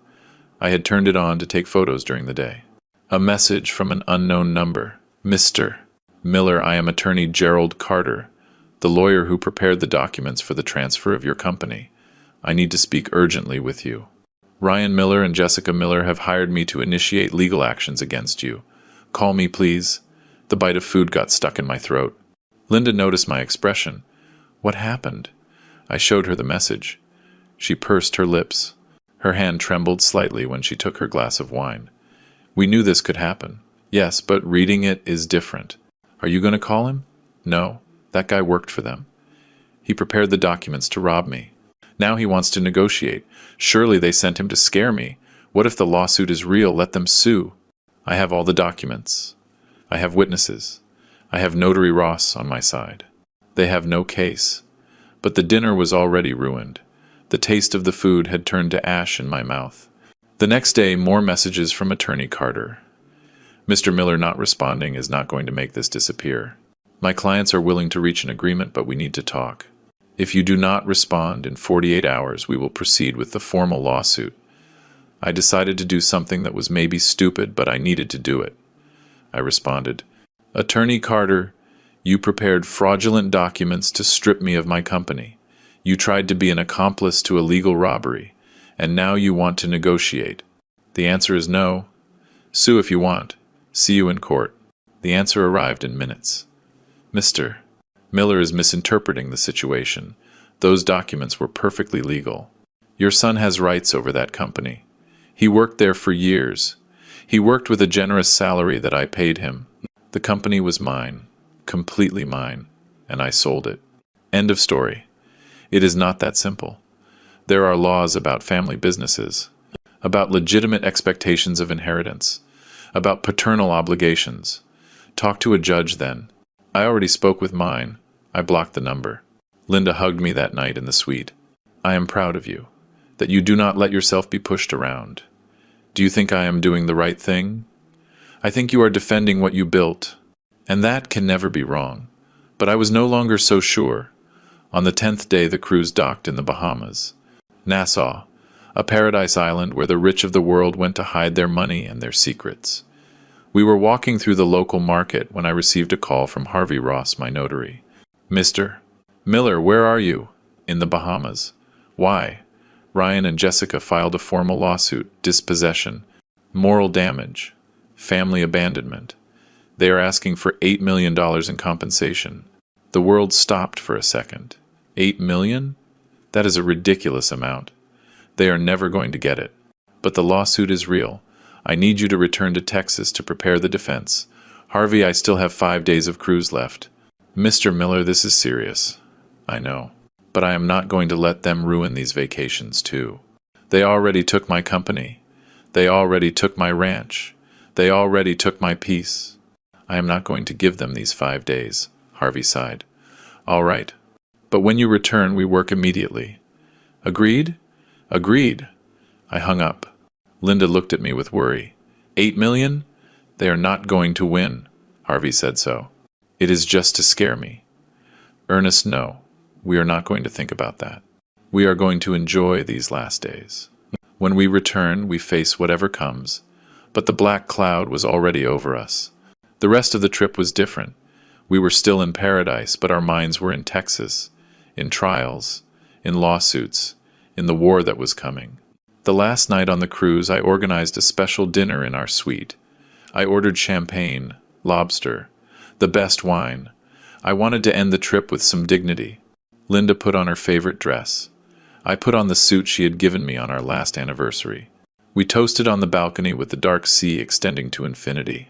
I had turned it on to take photos during the day. A message from an unknown number. Mr. Miller, I am attorney Gerald Carter, the lawyer who prepared the documents for the transfer of your company. I need to speak urgently with you. Ryan Miller and Jessica Miller have hired me to initiate legal actions against you. Call me, please. The bite of food got stuck in my throat. Linda noticed my expression. What happened? I showed her the message. She pursed her lips. Her hand trembled slightly when she took her glass of wine. We knew this could happen. Yes, but reading it is different. Are you going to call him? No, that guy worked for them. He prepared the documents to rob me. Now he wants to negotiate. Surely they sent him to scare me. What if the lawsuit is real? Let them sue. I have all the documents. I have witnesses. I have Notary Ross on my side. They have no case. But the dinner was already ruined. The taste of the food had turned to ash in my mouth. The next day, more messages from Attorney Carter. Mr. Miller not responding is not going to make this disappear. My clients are willing to reach an agreement, but we need to talk. If you do not respond in 48 hours, we will proceed with the formal lawsuit. I decided to do something that was maybe stupid, but I needed to do it. I responded, Attorney Carter, you prepared fraudulent documents to strip me of my company. You tried to be an accomplice to a legal robbery, and now you want to negotiate. The answer is no. Sue if you want. See you in court. The answer arrived in minutes. Mr. Miller is misinterpreting the situation. Those documents were perfectly legal. Your son has rights over that company. He worked there for years. He worked with a generous salary that I paid him. The company was mine, completely mine, and I sold it. End of story. It is not that simple. There are laws about family businesses, about legitimate expectations of inheritance, about paternal obligations. Talk to a judge then. I already spoke with mine. I blocked the number. Linda hugged me that night in the suite. I am proud of you, that you do not let yourself be pushed around. Do you think I am doing the right thing? I think you are defending what you built, and that can never be wrong. But I was no longer so sure. On the 10th day the cruise docked in the Bahamas. Nassau, a paradise island where the rich of the world went to hide their money and their secrets. We were walking through the local market when I received a call from Harvey Ross, my notary. Mr. Miller, where are you? In the Bahamas. Why? Ryan and Jessica filed a formal lawsuit, dispossession, moral damage, family abandonment. They are asking for $8 million in compensation. The world stopped for a second. $8 million? That is a ridiculous amount. They are never going to get it. But the lawsuit is real. I need you to return to Texas to prepare the defense. Harvey, I still have 5 days of cruise left. Mr. Miller, this is serious. I know. But I am not going to let them ruin these vacations, too. They already took my company. They already took my ranch. They already took my peace. I am not going to give them these 5 days, Harvey sighed. All right. But when you return, we work immediately. Agreed? Agreed. I hung up. Linda looked at me with worry. 8 million? They are not going to win. Harvey said so. It is just to scare me. Ernest, no. We are not going to think about that. We are going to enjoy these last days. When we return, we face whatever comes. But the black cloud was already over us. The rest of the trip was different. We were still in paradise, but our minds were in Texas, in trials, in lawsuits, in the war that was coming. The last night on the cruise, I organized a special dinner in our suite. I ordered champagne, lobster, the best wine. I wanted to end the trip with some dignity. Linda put on her favorite dress. I put on the suit she had given me on our last anniversary. We toasted on the balcony with the dark sea extending to infinity.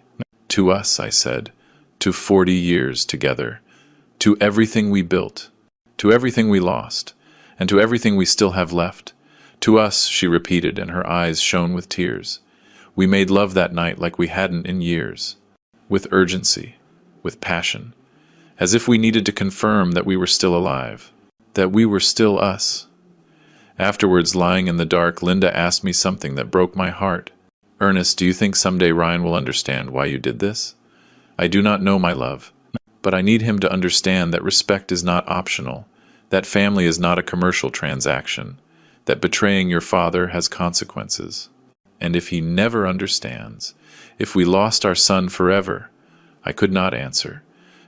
To us, I said, to 40 years together, to everything we built, to everything we lost, and to everything we still have left. To us, she repeated, and her eyes shone with tears. We made love that night like we hadn't in years, with urgency, with passion, as if we needed to confirm that we were still alive, that we were still us. Afterwards, lying in the dark, Linda asked me something that broke my heart. Ernest, do you think someday Ryan will understand why you did this? I do not know, my love, but I need him to understand that respect is not optional, that family is not a commercial transaction, that betraying your father has consequences. And if he never understands, if we lost our son forever, I could not answer,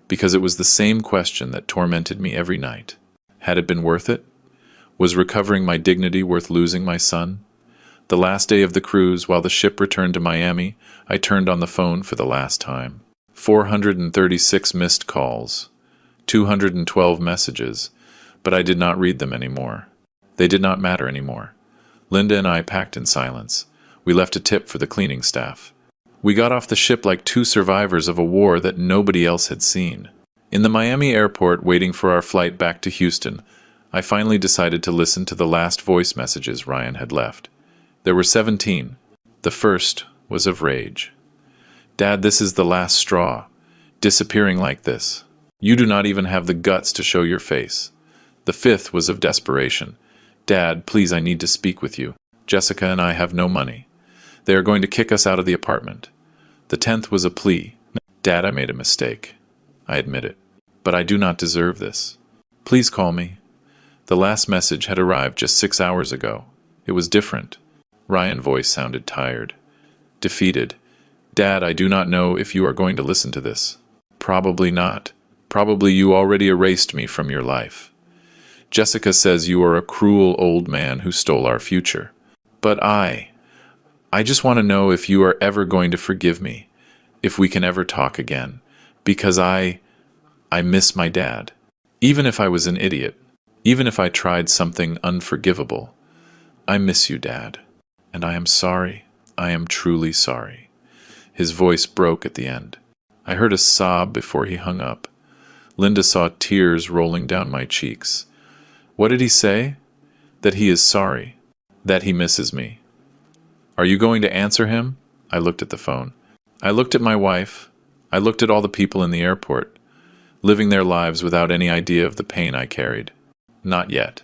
because it was the same question that tormented me every night. Had it been worth it? Was recovering my dignity worth losing my son? The last day of the cruise, while the ship returned to Miami, I turned on the phone for the last time. 436 missed calls, 212 messages, but I did not read them anymore. They did not matter anymore. Linda and I packed in silence. We left a tip for the cleaning staff. We got off the ship like two survivors of a war that nobody else had seen. In the Miami airport, waiting for our flight back to Houston, I finally decided to listen to the last voice messages Ryan had left. There were 17. The first was of rage. Dad, this is the last straw. Disappearing like this. You do not even have the guts to show your face. The fifth was of desperation. Dad, please, I need to speak with you. Jessica and I have no money. They are going to kick us out of the apartment. The 10th was a plea. Dad, I made a mistake. I admit it. But I do not deserve this. Please call me. The last message had arrived just 6 hours ago. It was different. Ryan's voice sounded tired. Defeated. Dad, I do not know if you are going to listen to this. Probably not. Probably you already erased me from your life. Jessica says you are a cruel old man who stole our future. But I just want to know if you are ever going to forgive me, if we can ever talk again, because I miss my dad. Even if I was an idiot, even if I tried something unforgivable, I miss you, Dad, and I am sorry. I am truly sorry. His voice broke at the end. I heard a sob before he hung up. Linda saw tears rolling down my cheeks. What did he say? That he is sorry. That he misses me. Are you going to answer him? I looked at the phone. I looked at my wife. I looked at all the people in the airport, living their lives without any idea of the pain I carried. Not yet,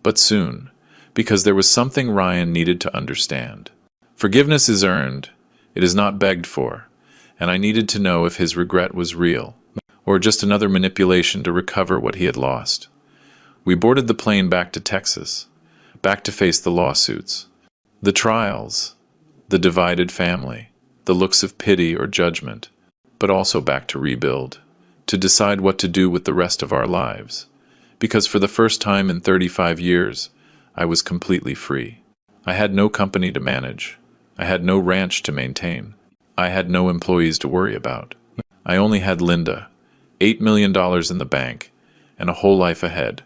but soon, because there was something Ryan needed to understand. Forgiveness is earned, it is not begged for, and I needed to know if his regret was real, or just another manipulation to recover what he had lost. We boarded the plane back to Texas, back to face the lawsuits, the trials, the divided family, the looks of pity or judgment, but also back to rebuild, to decide what to do with the rest of our lives. Because for the first time in 35 years, I was completely free. I had no company to manage. I had no ranch to maintain. I had no employees to worry about. I only had Linda, $8 million in the bank, and a whole life ahead.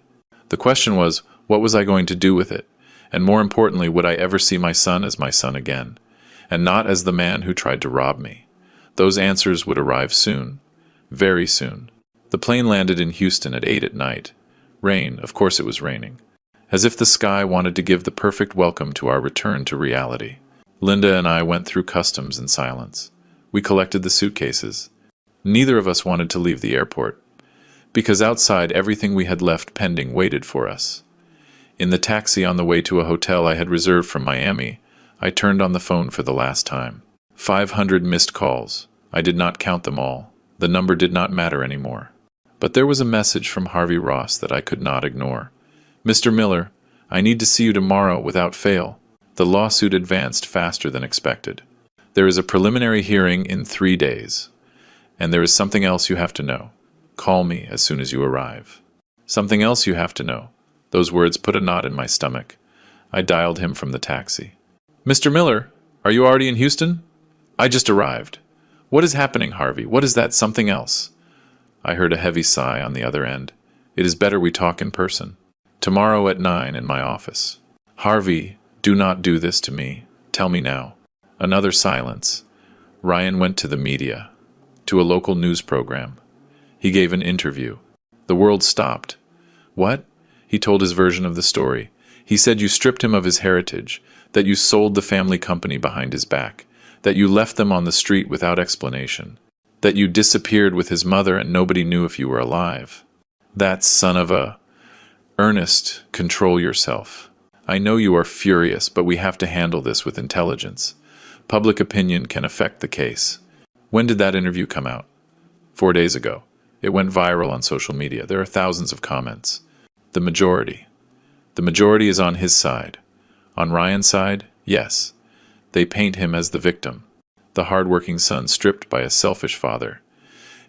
The question was, what was I going to do with it? And more importantly, would I ever see my son as my son again, and not as the man who tried to rob me? Those answers would arrive soon, very soon. The plane landed in Houston at 8 at night. Rain, of course it was raining, as if the sky wanted to give the perfect welcome to our return to reality. Linda and I went through customs in silence. We collected the suitcases. Neither of us wanted to leave the airport, because outside everything we had left pending waited for us. In the taxi on the way to a hotel I had reserved from Miami, I turned on the phone for the last time. 500 missed calls. I did not count them all. The number did not matter anymore. But there was a message from Harvey Ross that I could not ignore. Mr. Miller, I need to see you tomorrow without fail. The lawsuit advanced faster than expected. There is a preliminary hearing in 3 days. And there is something else you have to know. Call me as soon as you arrive. Something else you have to know. Those words put a knot in my stomach. I dialed him from the taxi. Mr. Miller, are you already in Houston? I just arrived. What is happening, Harvey? What is that something else? I heard a heavy sigh on the other end. It is better we talk in person. Tomorrow at 9 in my office. Harvey, do not do this to me. Tell me now. Another silence. Ryan went to the media, to a local news program. He gave an interview. The world stopped. What? He told his version of the story. He said you stripped him of his heritage, that you sold the family company behind his back, that you left them on the street without explanation, that you disappeared with his mother and nobody knew if you were alive. That son of a... Ernest, control yourself. I know you are furious, but we have to handle this with intelligence. Public opinion can affect the case. When did that interview come out? 4 days ago. It went viral on social media. There are thousands of comments. The majority is on his side. On Ryan's side, yes. They paint him as the victim, the hard-working son stripped by a selfish father.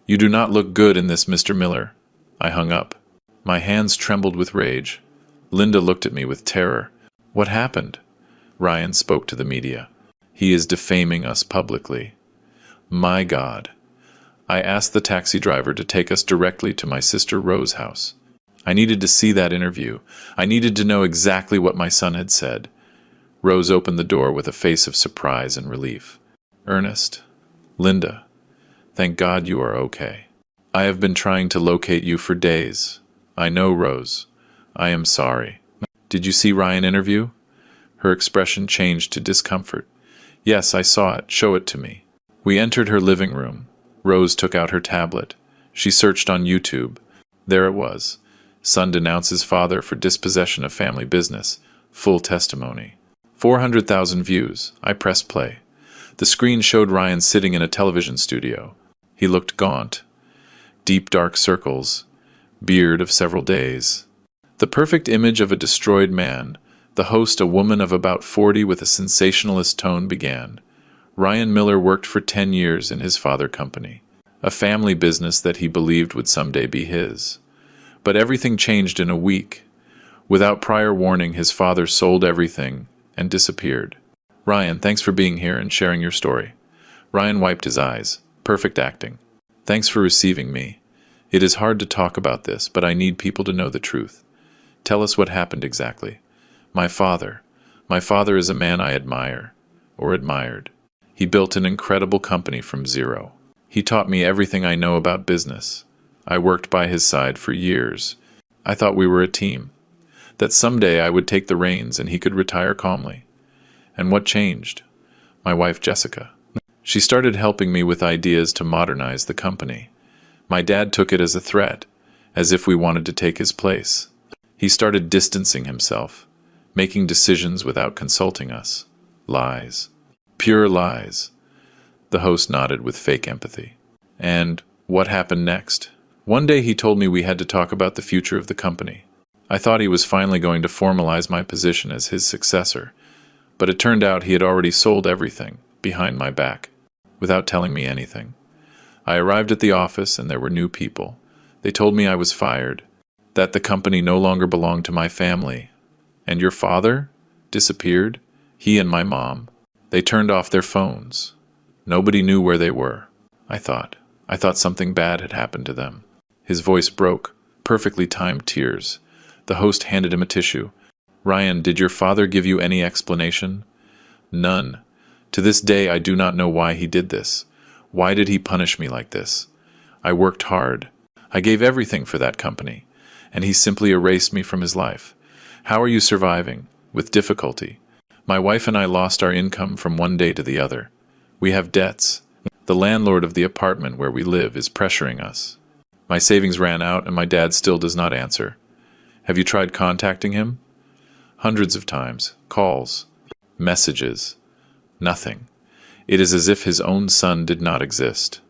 You do not look good in this, Mr. Miller. I hung up. My hands trembled with rage. Linda looked at me with terror. What happened? Ryan spoke to the media. He is defaming us publicly. My God. I asked the taxi driver to take us directly to my sister Rose's house. I needed to see that interview. I needed to know exactly what my son had said. Rose opened the door with a face of surprise and relief. Ernest, Linda, thank God you are okay. I have been trying to locate you for days. I know, Rose. I am sorry. Did you see Ryan interview? Her expression changed to discomfort. Yes, I saw it. Show it to me. We entered her living room. Rose took out her tablet. She searched on YouTube. There it was. Son denounces father for dispossession of family business. Full testimony. 400,000 views. I pressed play. The screen showed Ryan sitting in a television studio. He looked gaunt. Deep dark circles. Beard of several days. The perfect image of a destroyed man. The host, a woman of about 40 with a sensationalist tone, began. Ryan Miller worked for 10 years in his father company, a family business that he believed would someday be his. But everything changed in a week. Without prior warning, his father sold everything and disappeared. Ryan, thanks for being here and sharing your story. Ryan wiped his eyes. Perfect acting. Thanks for receiving me. It is hard to talk about this, but I need people to know the truth. Tell us what happened exactly. My father is a man I admire, or admired. He built an incredible company from zero. He taught me everything I know about business. I worked by his side for years. I thought we were a team, that someday I would take the reins and he could retire calmly. And what changed? My wife, Jessica. She started helping me with ideas to modernize the company. My dad took it as a threat, as if we wanted to take his place. He started distancing himself, making decisions without consulting us. Lies. Pure lies. The host nodded with fake empathy. And what happened next? One day he told me we had to talk about the future of the company. I thought he was finally going to formalize my position as his successor, but it turned out he had already sold everything, behind my back, without telling me anything. I arrived at the office and there were new people. They told me I was fired, that the company no longer belonged to my family. And your father? Disappeared? He and my mom. They turned off their phones. Nobody knew where they were. I thought something bad had happened to them. His voice broke, perfectly timed tears. The host handed him a tissue. Ryan, did your father give you any explanation? None. To this day, I do not know why he did this. Why did he punish me like this? I worked hard. I gave everything for that company, and he simply erased me from his life. How are you surviving? With difficulty. My wife and I lost our income from one day to the other. We have debts. The landlord of the apartment where we live is pressuring us. My savings ran out and my dad still does not answer. Have you tried contacting him? Hundreds of times. Calls. Messages. Nothing. It is as if his own son did not exist.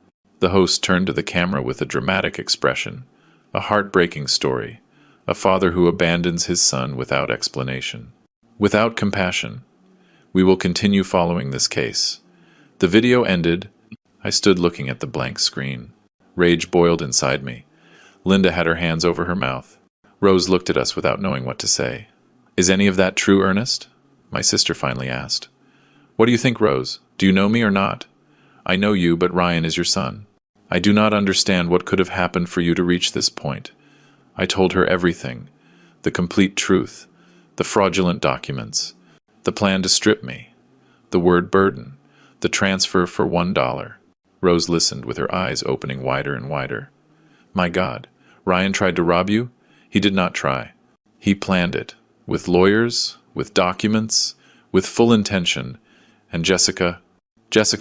The host turned to the camera with a dramatic expression. A heartbreaking story. A father who abandons his son without explanation. Without compassion. We will continue following this case. The video ended. I stood looking at the blank screen. Rage boiled inside me. Linda had her hands over her mouth. Rose looked at us without knowing what to say. Is any of that true, Ernest? My sister finally asked. What do you think, Rose? Do you know me or not? I know you, but Ryan is your son. I do not understand what could have happened for you to reach this point. I told her everything. The complete truth. The fraudulent documents. The plan to strip me. The word burden. The transfer for $1. Rose listened with her eyes opening wider and wider. My God, Ryan tried to rob you? He did not try. He planned it. With lawyers, with documents, with full intention. And Jessica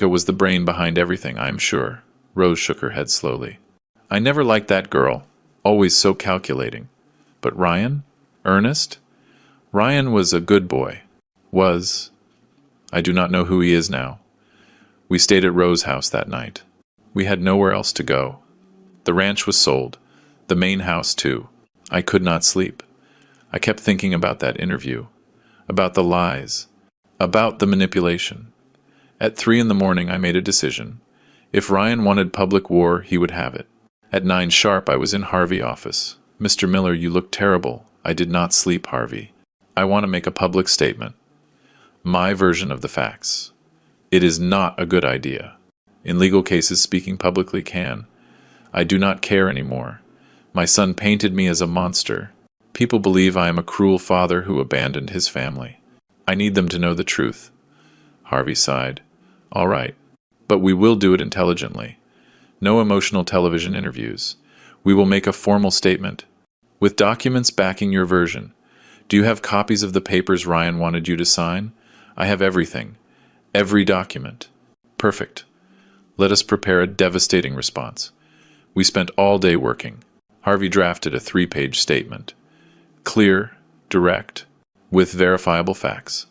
was the brain behind everything, I am sure. Rose shook her head slowly. I never liked that girl. Always so calculating. But Ryan? Ernest? Ryan was a good boy. Was. I do not know who he is now. We stayed at Rose's house that night. We had nowhere else to go. The ranch was sold. The main house, too. I could not sleep. I kept thinking about that interview. About the lies. About the manipulation. At 3 in the morning, I made a decision. If Ryan wanted public war, he would have it. At 9 sharp, I was in Harvey's office. Mr. Miller, you look terrible. I did not sleep, Harvey. I want to make a public statement. My version of the facts. It is not a good idea. In legal cases, speaking publicly can. I do not care anymore. My son painted me as a monster. People believe I am a cruel father who abandoned his family. I need them to know the truth. Harvey sighed. All right, but we will do it intelligently. No emotional television interviews. We will make a formal statement. With documents backing your version. Do you have copies of the papers Ryan wanted you to sign? I have everything. Every document. Perfect. Let us prepare a devastating response. We spent all day working. Harvey drafted a 3-page statement. Clear, direct, with verifiable facts.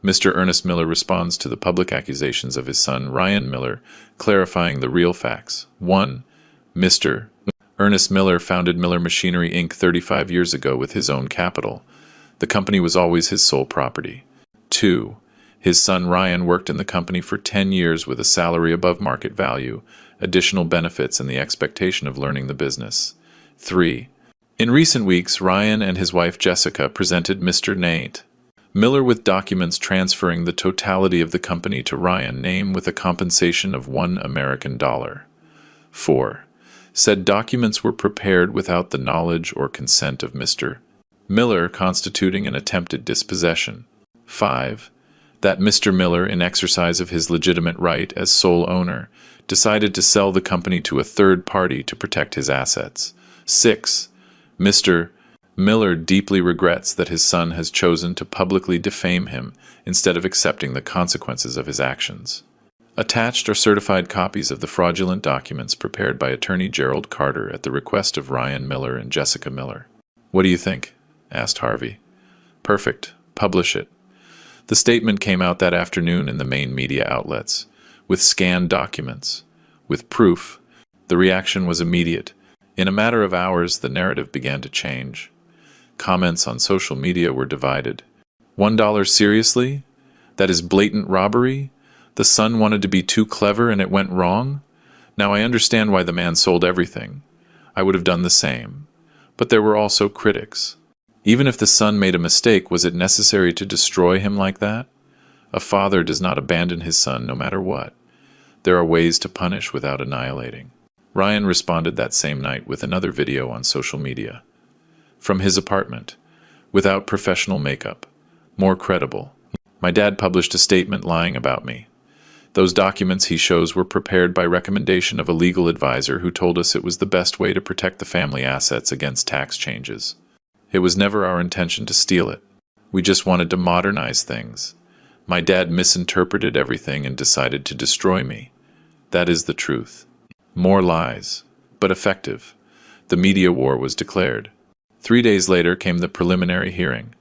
Mr. Ernest Miller responds to the public accusations of his son Ryan Miller, clarifying the real facts. 1. Mr. Ernest Miller founded Miller Machinery, Inc. 35 years ago with his own capital. The company was always his sole property. 2. His son Ryan worked in the company for 10 years with a salary above market value, additional benefits, and the expectation of learning the business. 3. In recent weeks, Ryan and his wife Jessica presented Mr. Nate Miller with documents transferring the totality of the company to Ryan, name with a compensation of $1 American. 4. Said documents were prepared without the knowledge or consent of Mr. Miller, constituting an attempted dispossession. 5. That Mr. Miller, in exercise of his legitimate right as sole owner, decided to sell the company to a third party to protect his assets. 6. Mr. Miller deeply regrets that his son has chosen to publicly defame him instead of accepting the consequences of his actions. Attached are certified copies of the fraudulent documents prepared by attorney Gerald Carter at the request of Ryan Miller and Jessica Miller. What do you think? Asked Harvey. Perfect. Publish it. The statement came out that afternoon in the main media outlets, with scanned documents, with proof. The reaction was immediate. In a matter of hours, the narrative began to change. Comments on social media were divided. $1 seriously? That is blatant robbery? The son wanted to be too clever and it went wrong? Now I understand why the man sold everything. I would have done the same. But there were also critics. Even if the son made a mistake, was it necessary to destroy him like that? A father does not abandon his son no matter what. There are ways to punish without annihilating. Ryan responded that same night with another video on social media. From his apartment, without professional makeup, more credible. My dad published a statement lying about me. Those documents he shows were prepared by recommendation of a legal advisor who told us it was the best way to protect the family assets against tax changes. It was never our intention to steal it. We just wanted to modernize things. My dad misinterpreted everything and decided to destroy me. That is the truth. More lies, but effective. The media war was declared. 3 days later came the preliminary hearing.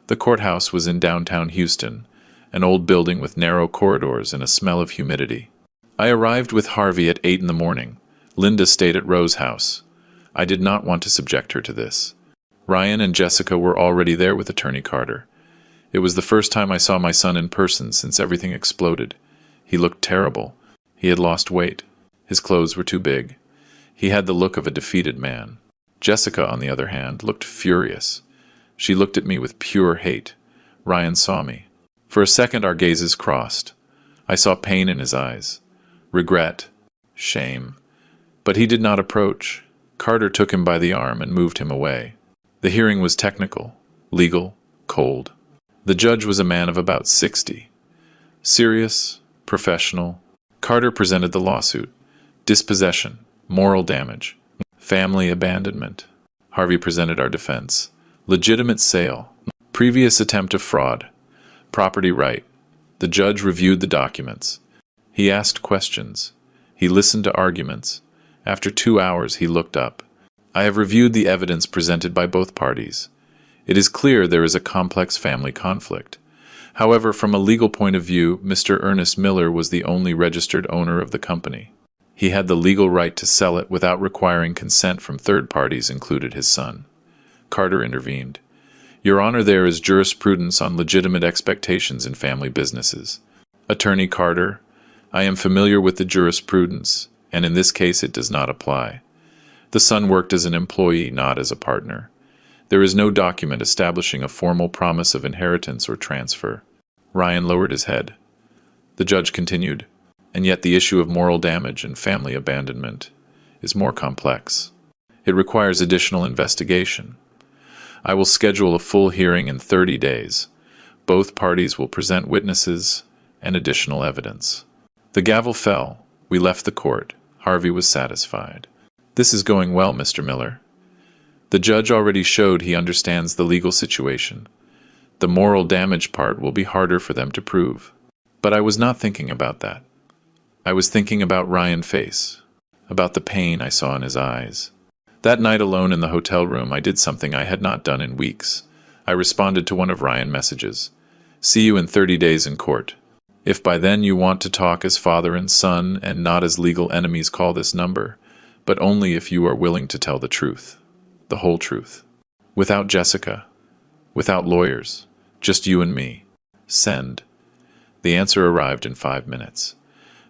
The courthouse was in downtown Houston, an old building with narrow corridors and a smell of humidity. I arrived with Harvey at 8 in the morning. Linda stayed at Rose's house. I did not want to subject her to this. Ryan and Jessica were already there with Attorney Carter. It was the first time I saw my son in person since everything exploded. He looked terrible. He had lost weight. His clothes were too big. He had the look of a defeated man. Jessica, on the other hand, looked furious. She looked at me with pure hate. Ryan saw me. For a second our gazes crossed. I saw pain in his eyes, regret, shame. But he did not approach. Carter took him by the arm and moved him away. The hearing was technical, legal, cold. The judge was a man of about 60. Serious, professional. Carter presented the lawsuit. Dispossession, moral damage, family abandonment. Harvey presented our defense. Legitimate sale, previous attempt of fraud, property right. The judge reviewed the documents. He asked questions. He listened to arguments. After 2 hours, he looked up. I have reviewed the evidence presented by both parties. It is clear there is a complex family conflict. However, from a legal point of view, Mr. Ernest Miller was the only registered owner of the company. He had the legal right to sell it without requiring consent from third parties, included his son. Carter intervened. Your Honor, there is jurisprudence on legitimate expectations in family businesses. Attorney Carter, I am familiar with the jurisprudence, and in this case it does not apply. The son worked as an employee, not as a partner. There is no document establishing a formal promise of inheritance or transfer. Ryan lowered his head. The judge continued, and yet the issue of moral damage and family abandonment is more complex. It requires additional investigation. I will schedule a full hearing in 30 days. Both parties will present witnesses and additional evidence. The gavel fell. We left the court. Harvey was satisfied. This is going well, Mr. Miller. The judge already showed he understands the legal situation. The moral damage part will be harder for them to prove. But I was not thinking about that. I was thinking about Ryan's face, about the pain I saw in his eyes. That night alone in the hotel room, I did something I had not done in weeks. I responded to one of Ryan's messages. See you in 30 days in court. If by then you want to talk as father and son and not as legal enemies, call this number, but only if you are willing to tell the truth, the whole truth. Without Jessica, without lawyers, just you and me. Send. The answer arrived in 5 minutes.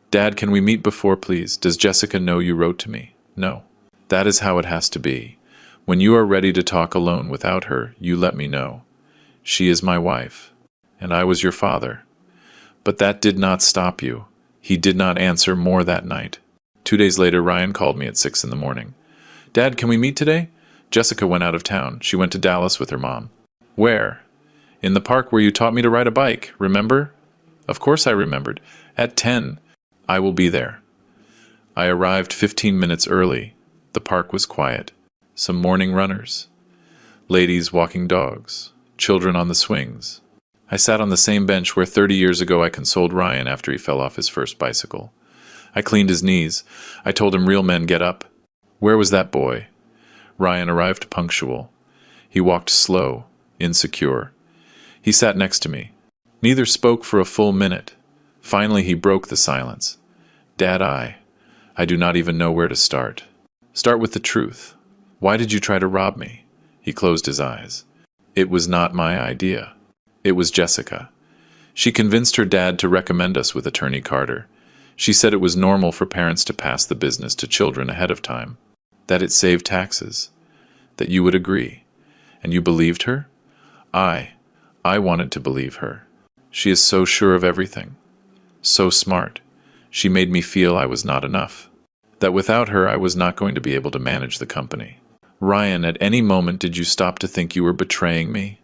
Dad, can we meet before, please? Does Jessica know you wrote to me? No. That is how it has to be. When you are ready to talk alone without her, you let me know. She is my wife, and I was your father. But that did not stop you. He did not answer more that night. 2 days later, Ryan called me at 6 in the morning. Dad, can we meet today? Jessica went out of town. She went to Dallas with her mom. Where? In the park where you taught me to ride a bike, remember? Of course I remembered. At 10. I will be there. I arrived 15 minutes early. The park was quiet. Some morning runners. Ladies walking dogs. Children on the swings. I sat on the same bench where 30 years ago I consoled Ryan after he fell off his first bicycle. I cleaned his knees. I told him real men get up. Where was that boy? Ryan arrived punctual. He walked slow, insecure. He sat next to me. Neither spoke for a full minute. Finally he broke the silence. Dad, I do not even know where to start. Start with the truth. Why did you try to rob me? He closed his eyes. It was not my idea. It was Jessica. She convinced her dad to recommend us with Attorney Carter. She said it was normal for parents to pass the business to children ahead of time, that it saved taxes, that you would agree. And you believed her? I wanted to believe her. She is so sure of everything. So smart. She made me feel I was not enough. That without her I was not going to be able to manage the company. Ryan, at any moment did you stop to think you were betraying me?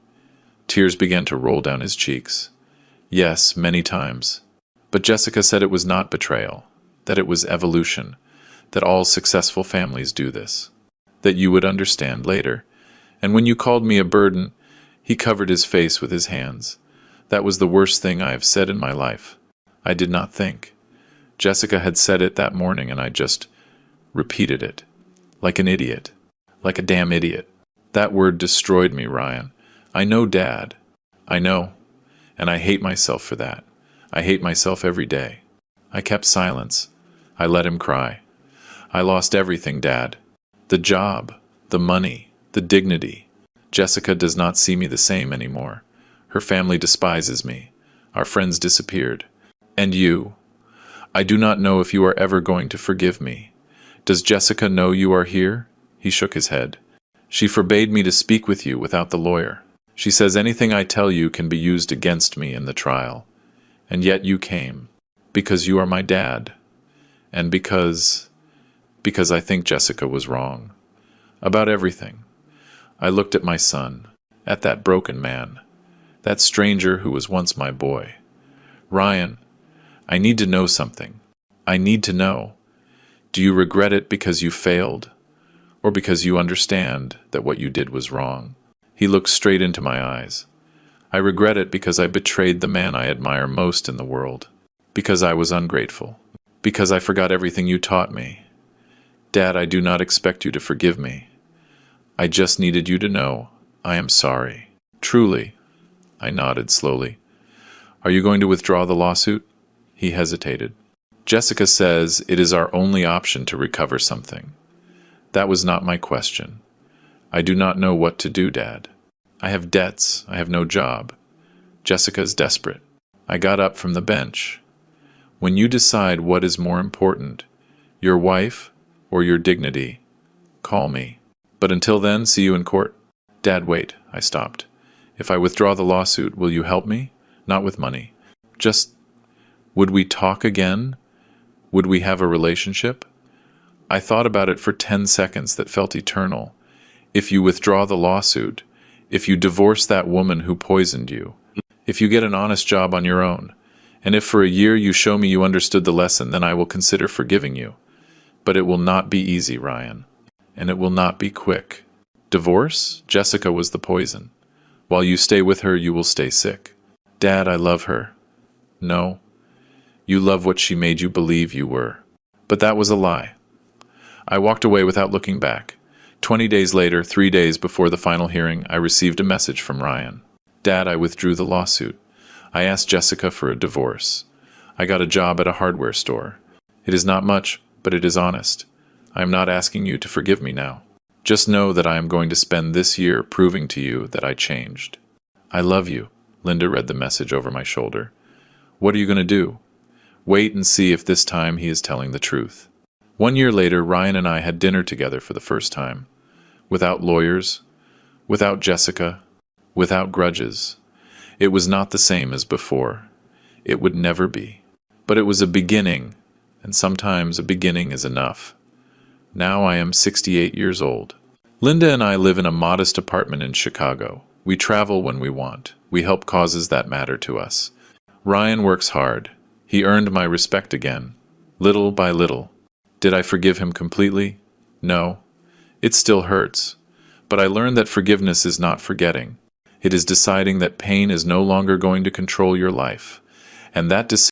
Tears began to roll down his cheeks. Yes, many times. But Jessica said it was not betrayal, that it was evolution, that all successful families do this, that you would understand later. And when you called me a burden, he covered his face with his hands. That was the worst thing I have said in my life. I did not think. Jessica had said it that morning and I just repeated it. Like an idiot. Like a damn idiot. That word destroyed me, Ryan. I know Dad. I know. And I hate myself for that. I hate myself every day. I kept silence. I let him cry. I lost everything, Dad. The job, the money, the dignity. Jessica does not see me the same anymore. Her family despises me. Our friends disappeared. And you. I do not know if you are ever going to forgive me. Does Jessica know you are here? He shook his head. She forbade me to speak with you without the lawyer. She says anything I tell you can be used against me in the trial. And yet you came. Because you are my dad. And because I think Jessica was wrong. About everything. I looked at my son. At that broken man. That stranger who was once my boy. Ryan, I need to know something. I need to know. Do you regret it because you failed? Or because you understand that what you did was wrong? He looked straight into my eyes. I regret it because I betrayed the man I admire most in the world. Because I was ungrateful. Because I forgot everything you taught me. Dad, I do not expect you to forgive me. I just needed you to know I am sorry. Truly. I nodded slowly. Are you going to withdraw the lawsuit? He hesitated. Jessica says it is our only option to recover something. That was not my question. I do not know what to do, Dad. I have debts. I have no job. Jessica is desperate. I got up from the bench. When you decide what is more important, your wife or your dignity, call me. But until then, see you in court. Dad, wait. I stopped. If I withdraw the lawsuit, will you help me? Not with money. Just, would we talk again? Would we have a relationship? I thought about it for 10 seconds that felt eternal. If you withdraw the lawsuit, if you divorce that woman who poisoned you, if you get an honest job on your own, and if for a year you show me you understood the lesson, then I will consider forgiving you. But it will not be easy, Ryan. And it will not be quick. Divorce? Jessica was the poison. While you stay with her, you will stay sick. Dad, I love her. No. You love what she made you believe you were. But that was a lie. I walked away without looking back. 20 days later, 3 days before the final hearing, I received a message from Ryan. Dad, I withdrew the lawsuit. I asked Jessica for a divorce. I got a job at a hardware store. It is not much, but it is honest. I am not asking you to forgive me now. Just know that I am going to spend this year proving to you that I changed. I love you. Linda read the message over my shoulder. What are you going to do? Wait and see if this time he is telling the truth. 1 year later, Ryan and I had dinner together for the first time. Without lawyers, without Jessica, without grudges. It was not the same as before. It would never be. But it was a beginning, and sometimes a beginning is enough. Now I am 68 years old. Linda and I live in a modest apartment in Chicago. We travel when we want. We help causes that matter to us. Ryan works hard. He earned my respect again, little by little. Did I forgive him completely? No. It still hurts. But I learned that forgiveness is not forgetting. It is deciding that pain is no longer going to control your life, and that decision